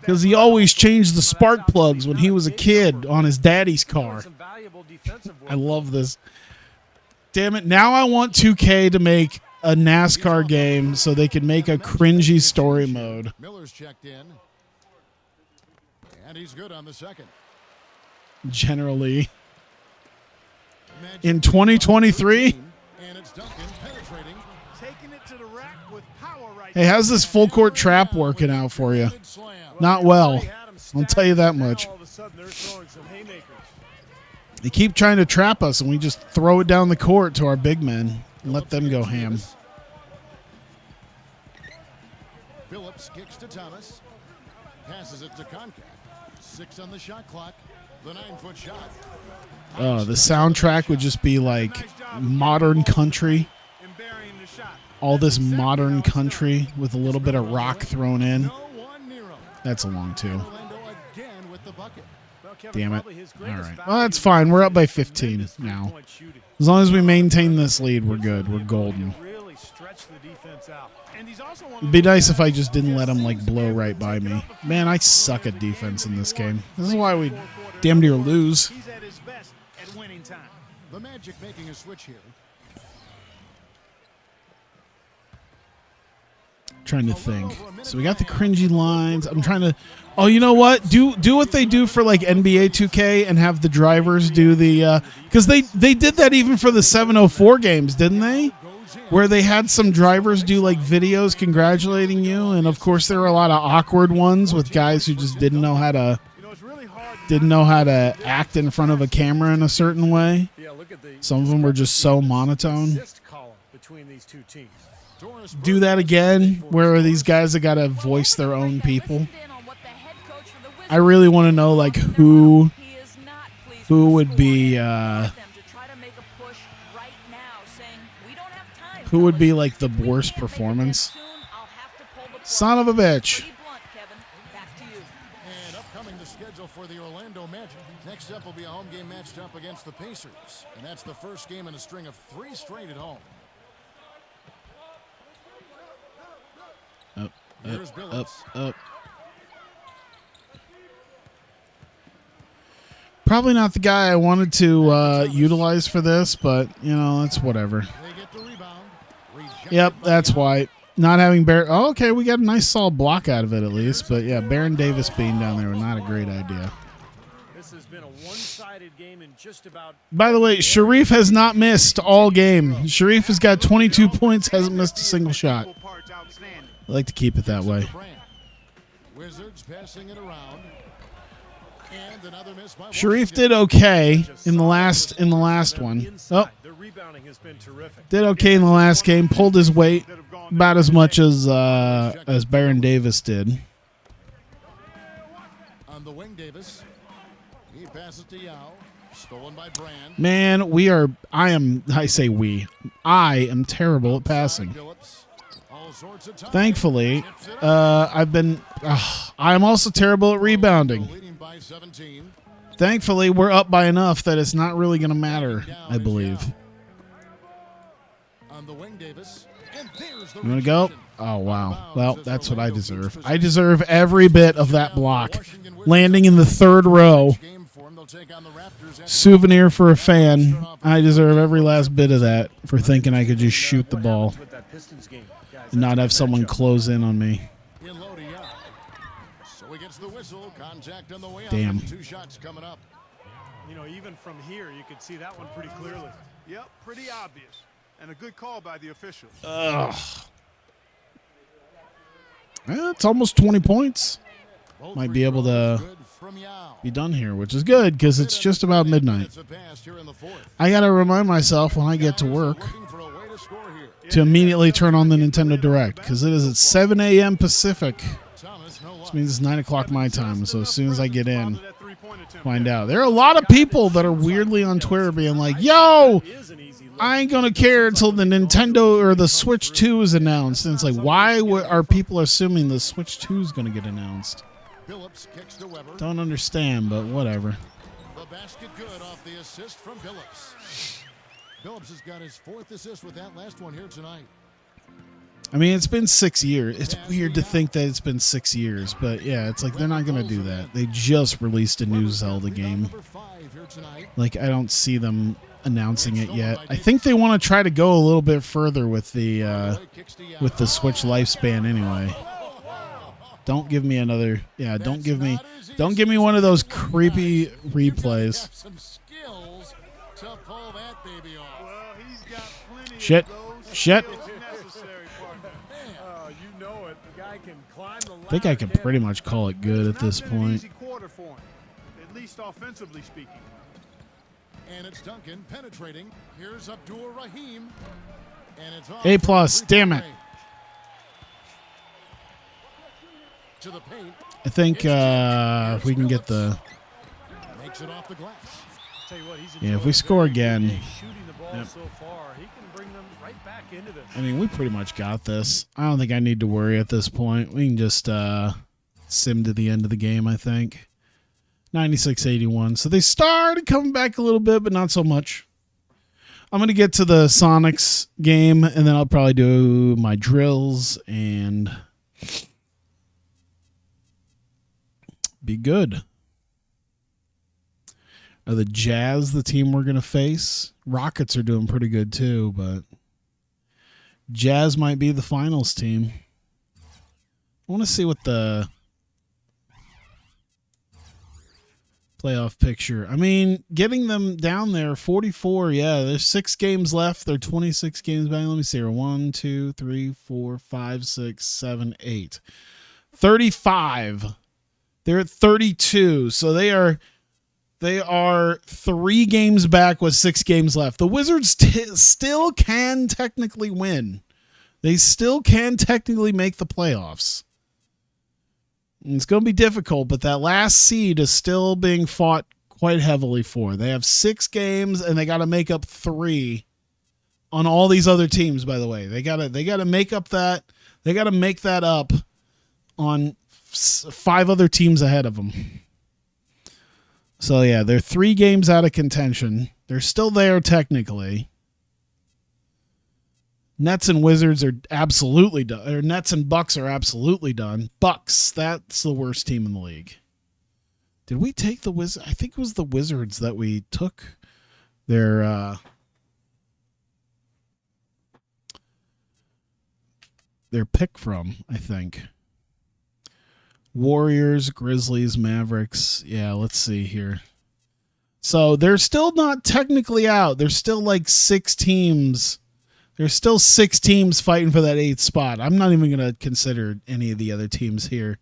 because he always changed the spark plugs when he was a kid on his daddy's car. I love this. Damn it. Now I want 2K to make a NASCAR game so they can make a cringy story mode. Miller's checked in. And he's good on the second. Generally. In 2023. And it's Duncan penetrating. Taking it to the rack with power right. Hey, how's this full court trap working out for you? Not well. I'll tell you that much. They keep trying to trap us, and we just throw it down the court to our big men and let them go ham. Phillips kicks to Thomas. Passes it to Concat. 6 on the shot clock. The 9-foot shot. Oh, the soundtrack would just be like modern country. All this modern country with a little bit of rock thrown in. That's a long two. Damn it. All right. Well, that's fine. We're up by 15 now. As long as we maintain this lead, we're good. We're golden. It'd be nice if I just didn't let them like blow right by me. Man, I suck at defense in this game. This is why we damn near lose. He's at his best at winning time. The Magic making a switch here. Trying to think. So we got the cringy lines. I'm trying to. Oh, you know what? Do what they do for like NBA 2K and have the drivers do the because they did that even for the 704 games, didn't they? Where they had some drivers do like videos congratulating you, and of course there were a lot of awkward ones with guys who just didn't know how to act in front of a camera in a certain way. Some of them were just so monotone. Do that again, where these guys have got to voice their own people. I really want to know like who would be who would be like the worst performance. Son of a bitch. And upcoming the schedule for the Orlando Magic. Next up will be a home game matched up against the Pacers, and that's the first game in a string of 3 straight at home. Here's Up, Billups. up. Probably not the guy I wanted to utilize for this, but, you know, that's whatever. They get the rebound. Rejected Yep, by that's Young. why. Not having Baron. Oh, okay, we got a nice solid block out of it at least. But, yeah, Baron Davis being down there was not a great idea. This has been a one-sided game in just about. By the way, Sharif has not missed all game. Sharif has got 22 points, hasn't missed a single shot. I like to keep it that way. Brand. Wizards passing it around. And another miss by Sharif Washington. did okay in the last one. Oh, The rebounding has been terrific. did okay in the last game. Pulled his weight about as much as Baron Davis did. On the wing, Davis. He passes to Yao. Stolen by Brand. Man, I am terrible at passing. Billups. All sorts of time. Thankfully, I'm also terrible at rebounding. Leading by 17. Thankfully, we're up by enough that it's not really going to matter, I believe. On the wing, Davis. And there's the You want to go? rejection. Oh, wow. Well, that's what I deserve. I deserve every bit of that block. Landing in the third row. Game form, they'll take on the Raptors at Souvenir for a fan. I deserve every last bit of that for thinking I could just shoot the ball With that Pistons game, guys, and not have someone close in on me. in low to Young. So he gets the whistle. Contact on the way out. Damn. 2 shots coming up. You know, even from here, you could see that one pretty clearly. Yep, pretty obvious. And a good call by the official. It's almost 20 points. Both Might free be able throws to good from Yao. be done here, which is good because it's just about midnight. Minutes have passed here in the fourth. I got to remind myself when I get to Guys are work looking for a way to score here. to immediately turn on the Nintendo Direct because it is at 7 a.m. Pacific. Thomas, no luck. Which means it's 9 o'clock my time. So as soon as I get in, That three-point attempt. find out. There are a lot of people that are weirdly on Twitter being like, yo, It is an easy look. I ain't going to care until the Nintendo or the Switch 2 is announced. And it's like, why are people assuming the Switch 2 is going to get announced? Billups kicks to Weber. Don't understand, but whatever. The basket good off the assist from Billups. Billups has got his 4th assist with that last one here tonight. I mean, it's been 6 years. It's weird to think that it's been 6 years, but yeah, it's like they're not going to do that. They just released a new Zelda game. Number 5 here tonight. Like, I don't see them announcing it yet. I think they want to try to go a little bit further with the Kicks to Yao. Switch lifespan anyway. Don't give me another. Yeah, don't give me one of those creepy replays. Have some skills to pull that baby off. Well, he's got plenty Shit. of those. Shit. It's necessary, partner. Oh, you know it. The guy can climb the ladder. I think I can pretty much call it good at It's this not been an point. easy quarter for him, at least offensively speaking. And it's Duncan penetrating. Here's Abdul Rahim. And it's off A+, from damn it. range. To the paint. I think if we can get the. Makes it off the glass. Tell you what, he's Yeah, if we enjoying score very good again. day shooting the ball Yep. so far, he can bring them right back into this. I mean, we pretty much got this. I don't think I need to worry at this point. We can just sim to the end of the game, I think. 96-81. So they started coming back a little bit, but not so much. I'm going to get to the Sonics game, and then I'll probably do my drills and be good. Are the Jazz the team we're going to face? Rockets are doing pretty good too, but Jazz might be the finals team. I want to see what the playoff picture. I mean, getting them down there, 44. Yeah, there's 6 games left. They're 26 games back. Let me see here. 1, 2, 3, 4, 5, 6, 7, 8. 35. They're at 32. So they are 3 games back with 6 games left. The Wizards still can technically win. They still can technically make the playoffs. And it's going to be difficult, but that last seed is still being fought quite heavily for. They have 6 games, and they got to make up 3 on all these other teams. By the way, they got to make up that. They got to make that up on 5 other teams ahead of them. So yeah, they're 3 games out of contention. They're still there technically. Nets and Wizards are absolutely done. Or Nets and Bucks are absolutely done. Bucks, that's the worst team in the league. Did we take the Wizards? I think it was the Wizards that we took their pick from, I think. Warriors, Grizzlies, Mavericks. Yeah, let's see here. So they're still not technically out. There's still like 6 teams. There's still 6 teams fighting for that 8th spot. I'm not even going to consider any of the other teams here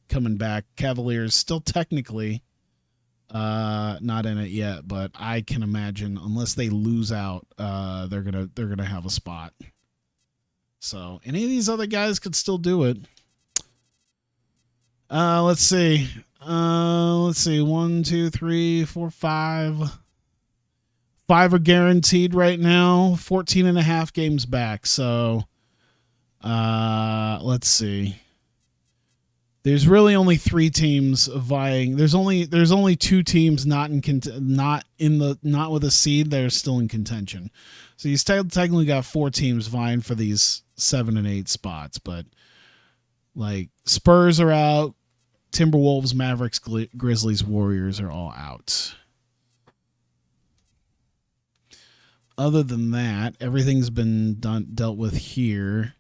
coming back. Cavaliers still technically not in it yet, but I can imagine unless they lose out, they're gonna have a spot. So any of these other guys could still do it. Let's see. 1, 2, 3, 4, 5. 5 are guaranteed right now. 14 and a half games back. So, let's see. There's really only 3 teams vying. There's only 2 teams not with a seed that are still in contention. So you technically got 4 teams vying for these 7 and 8 spots. But like Spurs are out. Timberwolves, Mavericks, Grizzlies, Warriors are all out. Other than that, everything's been dealt with here.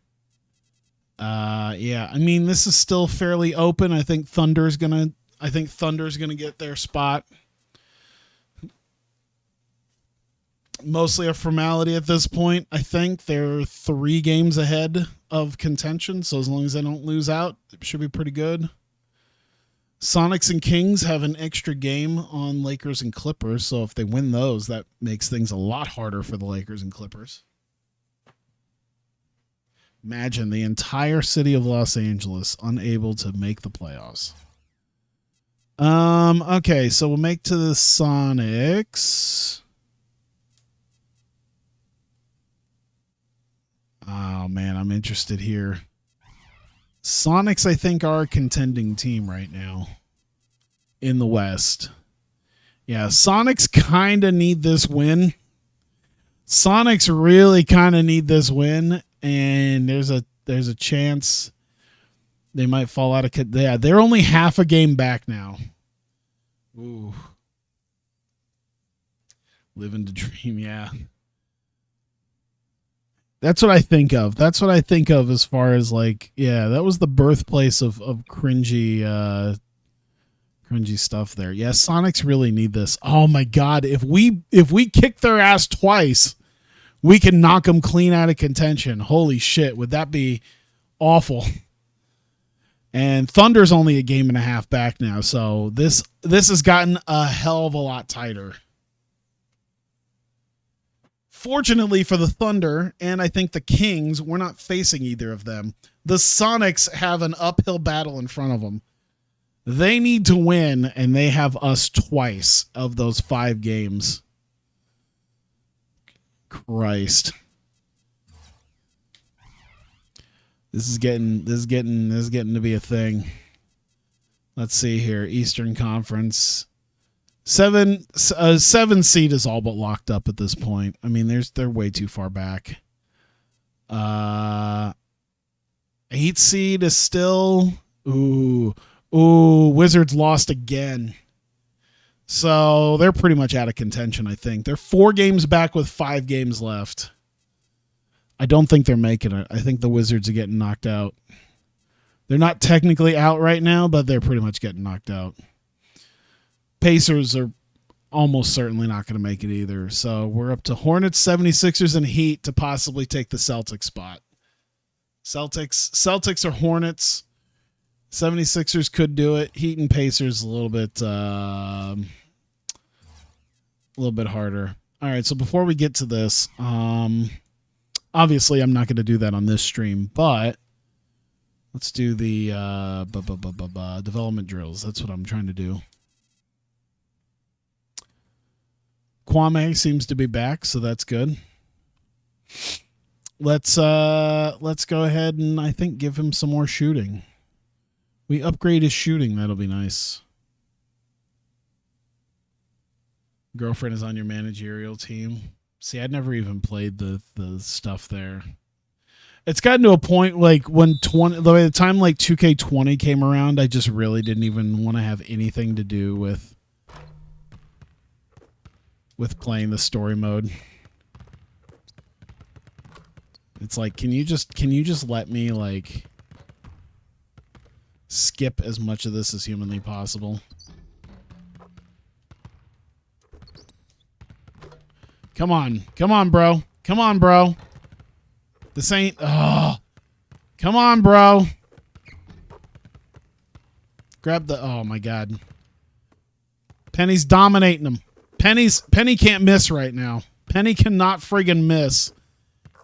Yeah, I mean, this is still fairly open. I think Thunder's gonna get their spot. Mostly a formality at this point. I think they're 3 games ahead of contention, so as long as they don't lose out, it should be pretty good. Sonics and Kings have an extra game on Lakers and Clippers, so if they win those, that makes things a lot harder for the Lakers and Clippers. Imagine the entire city of Los Angeles unable to make the playoffs. Okay, so we'll make to the Sonics. Oh man, I'm interested here. Sonics, I think, are a contending team right now in the West. Yeah, Sonics kind of need this win. Sonics really kind of need this win, and there's a chance they might fall out of. Yeah, they're only half a game back now. Ooh, living the dream, yeah. That's what I think of. That's what I think of as far as like, yeah, that was the birthplace of cringy stuff there. Yeah, Sonics really need this. Oh my God. If we kick their ass twice, we can knock them clean out of contention. Holy shit. Would that be awful? And Thunder's only a game and a half back now. So this has gotten a hell of a lot tighter. Fortunately for the Thunder, and I think the Kings, we're not facing either of them. The Sonics have an uphill battle in front of them. They need to win, and they have us twice of those 5 games. Christ. This is getting to be a thing. Let's see here. Eastern Conference. 7 seed is all but locked up at this point. I mean, they're way too far back. 8 seed is still Wizards lost again. So they're pretty much out of contention, I think. They're 4 games back with 5 games left. I don't think they're making it. I think the Wizards are getting knocked out. They're not technically out right now, but they're pretty much getting knocked out. Pacers are almost certainly not going to make it either. So we're up to Hornets, 76ers, and Heat to possibly take the Celtics spot. Celtics or Hornets. 76ers could do it. Heat and Pacers a little bit harder. All right, so before we get to this, obviously I'm not going to do that on this stream, but let's do the development drills. That's what I'm trying to do. Kwame seems to be back, so that's good. Let's go ahead and I think give him some more shooting. We upgrade his shooting. That'll be nice. Girlfriend is on your managerial team. See, I'd never even played the stuff there. It's gotten to a point like when by the time like 2K20 came around, I just really didn't even want to have anything to do with playing the story mode. It's like, can you just let me like skip as much of this as humanly possible? Come on, bro. Come on, bro. This ain't. Oh, come on, bro. Grab the. Oh my God. Penny's dominating him. Penny can't miss right now. Penny cannot friggin' miss,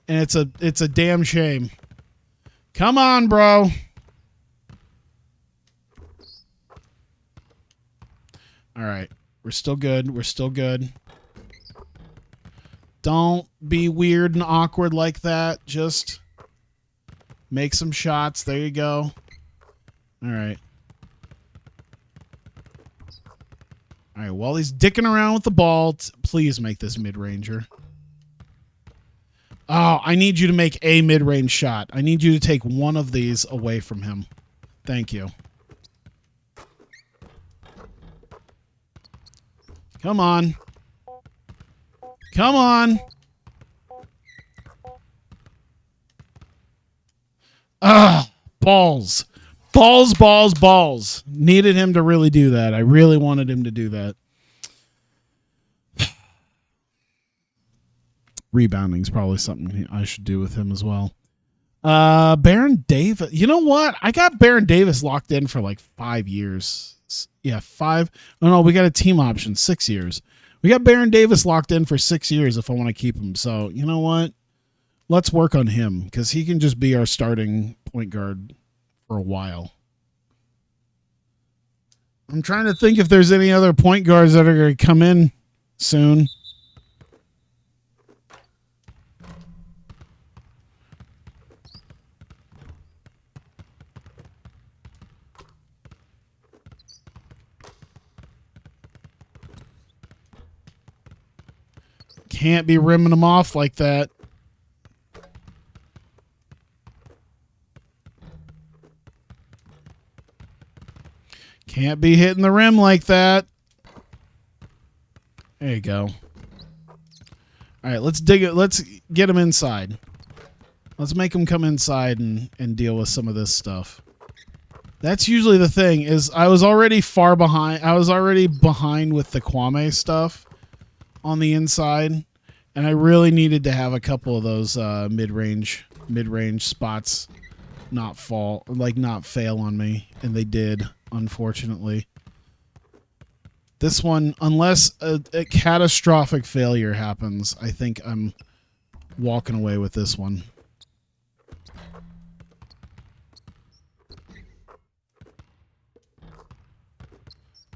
and it's a damn shame. Come on, bro. All right, we're still good. We're still good. Don't be weird and awkward like that. Just make some shots. There you go. All right. All right, while he's dicking around with the ball, please make this mid-ranger. Oh, I need you to make a mid-range shot. I need you to take one of these away from him. Thank you. Come on. Come on. Balls. Balls. Needed him to really do that. I really wanted him to do that. Rebounding is probably something I should do with him as well. Baron Davis. You know what? I got Baron Davis locked in for like 5 years. Yeah, 5. Oh, no, we got a team option. 6 years. We got Baron Davis locked in for 6 years if I want to keep him. So, you know what? Let's work on him because he can just be our starting point guard for a while. I'm trying to think if there's any other point guards that are going to come in soon. Can't be rimming them off like that. Can't be hitting the rim like that. There you go. All right, let's dig it. Let's get him inside. Let's make him come inside and deal with some of this stuff. That's usually the thing is I was already far behind. I was already behind with the Kwame stuff on the inside, and I really needed to have a couple of those mid-range spots not fail on me, and they did, unfortunately. This one, unless a catastrophic failure happens, I think I'm walking away with this one.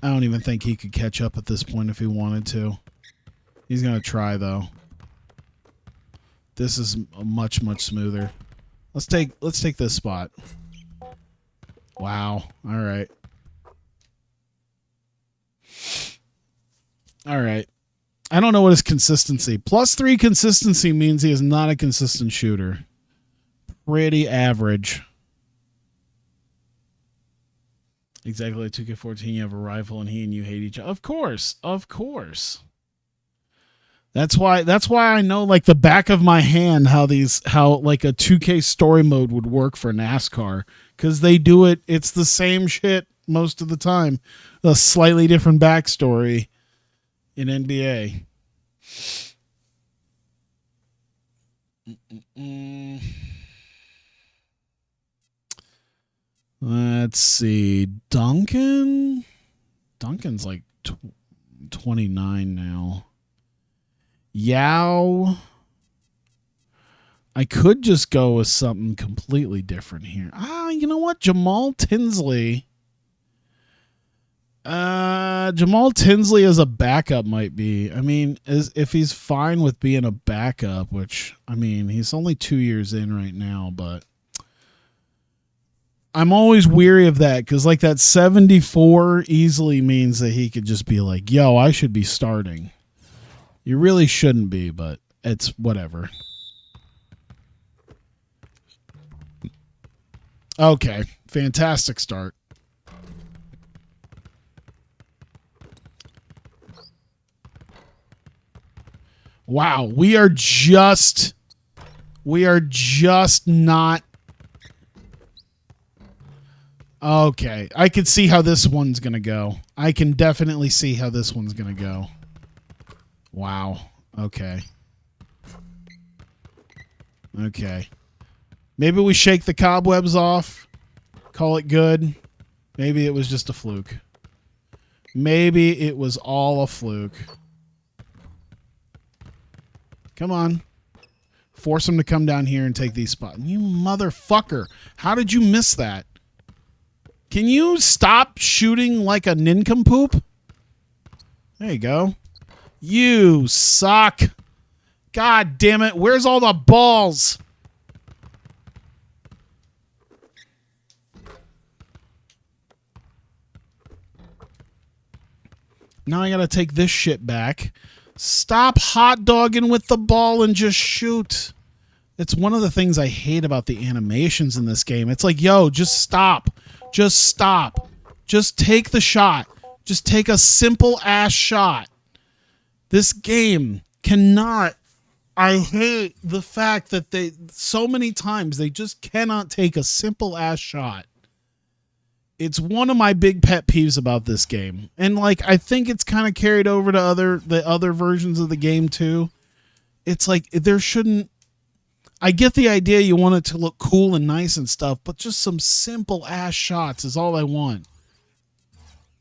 I don't even think he could catch up at this point if he wanted to. He's going to try, though. This is much, much smoother. Let's take this spot. Wow. All right. All right. I don't know what his consistency. +3 consistency means he is not a consistent shooter. Pretty average. Exactly like 2K14, you have a rival and he and you hate each other. Of course. Of course. That's why I know like the back of my hand how like a 2K story mode would work for NASCAR, because they do it. It's the same shit most of the time. A slightly different backstory in NBA. Let's see. Duncan's like 29 now. Yao. I could just go with something completely different here. You know what? Jamal Tinsley. Jamal Tinsley as a backup might be. I mean, if he's fine with being a backup, which, I mean, he's only 2 years in right now, but I'm always weary of that because, like, that 74 easily means that he could just be like, yo, I should be starting. You really shouldn't be, but it's whatever. Okay. Fantastic start. Wow. We are just not. Okay. I can see how this one's going to go. I can definitely see how this one's going to go. Wow. Okay. Okay. Maybe we shake the cobwebs off. Call it good. Maybe it was just a fluke. Maybe it was all a fluke. Come on. Force him to come down here and take these spots. You motherfucker. How did you miss that? Can you stop shooting like a nincompoop? There you go. You suck. God damn it. Where's all the balls? Now I got to take this shit back. Stop hot dogging with the ball and just shoot. It's one of the things I hate about the animations in this game. It's like, yo, just stop. Just stop. Just take the shot. Just take a simple ass shot. This game cannot. I hate the fact that they so many times they just cannot take a simple ass shot. It's one of my big pet peeves about this game. And like I think it's kind of carried over to the other versions of the game too. It's like there shouldn't. I get the idea you want it to look cool and nice and stuff, but just some simple ass shots is all I want.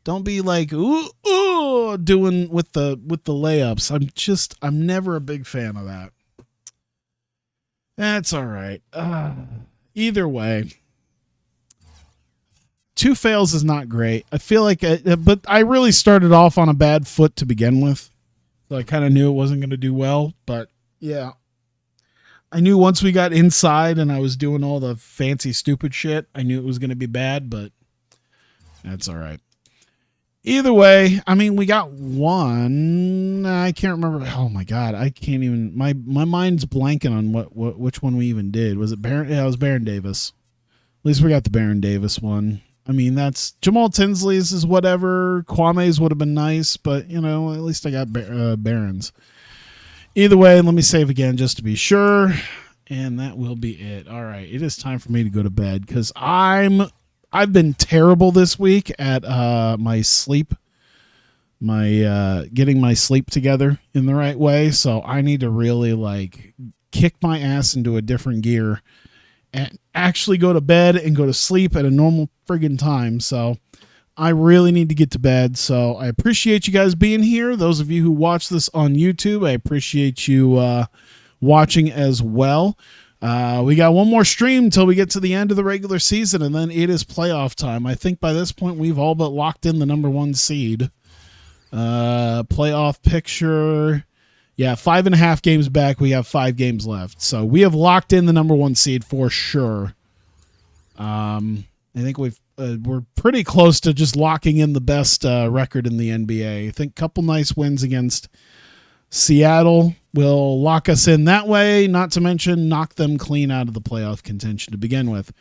Don't be like ooh doing with the layups. I'm never a big fan of that. That's all right. Either way, 2 fails is not great. I feel like, but I really started off on a bad foot to begin with, so I kind of knew it wasn't going to do well. But yeah, I knew once we got inside and I was doing all the fancy stupid shit, I knew it was going to be bad. But that's all right. Either way, I mean, we got one. I can't remember. Oh my god, I can't even. My mind's blanking on which one we even did. Was it Baron? Yeah, it was Baron Davis. At least we got the Baron Davis one. I mean, that's Jamal Tinsley's is whatever. Kwame's would have been nice, but you know, at least I got Barons. Either way, let me save again just to be sure, and that will be it. All right, it is time for me to go to bed because I've been terrible this week at my sleep, getting my sleep together in the right way. So I need to really like kick my ass into a different gear and actually go to bed and go to sleep at a normal friggin' time. So I really need to get to bed. So I appreciate you guys being here. Those of you who watch this on YouTube, I appreciate you watching as well. We got one more stream until we get to the end of the regular season, and then it is playoff time. I think by this point we've all but locked in the number 1 seed. Playoff picture. Yeah, 5.5 games back. We have 5 games left. So we have locked in the number 1 seed for sure. I think we're pretty close to just locking in the best record in the NBA. I think a couple nice wins against Seattle will lock us in that way, not to mention knock them clean out of the playoff contention to begin with.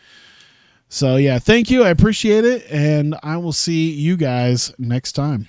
So, yeah, thank you. I appreciate it, and I will see you guys next time.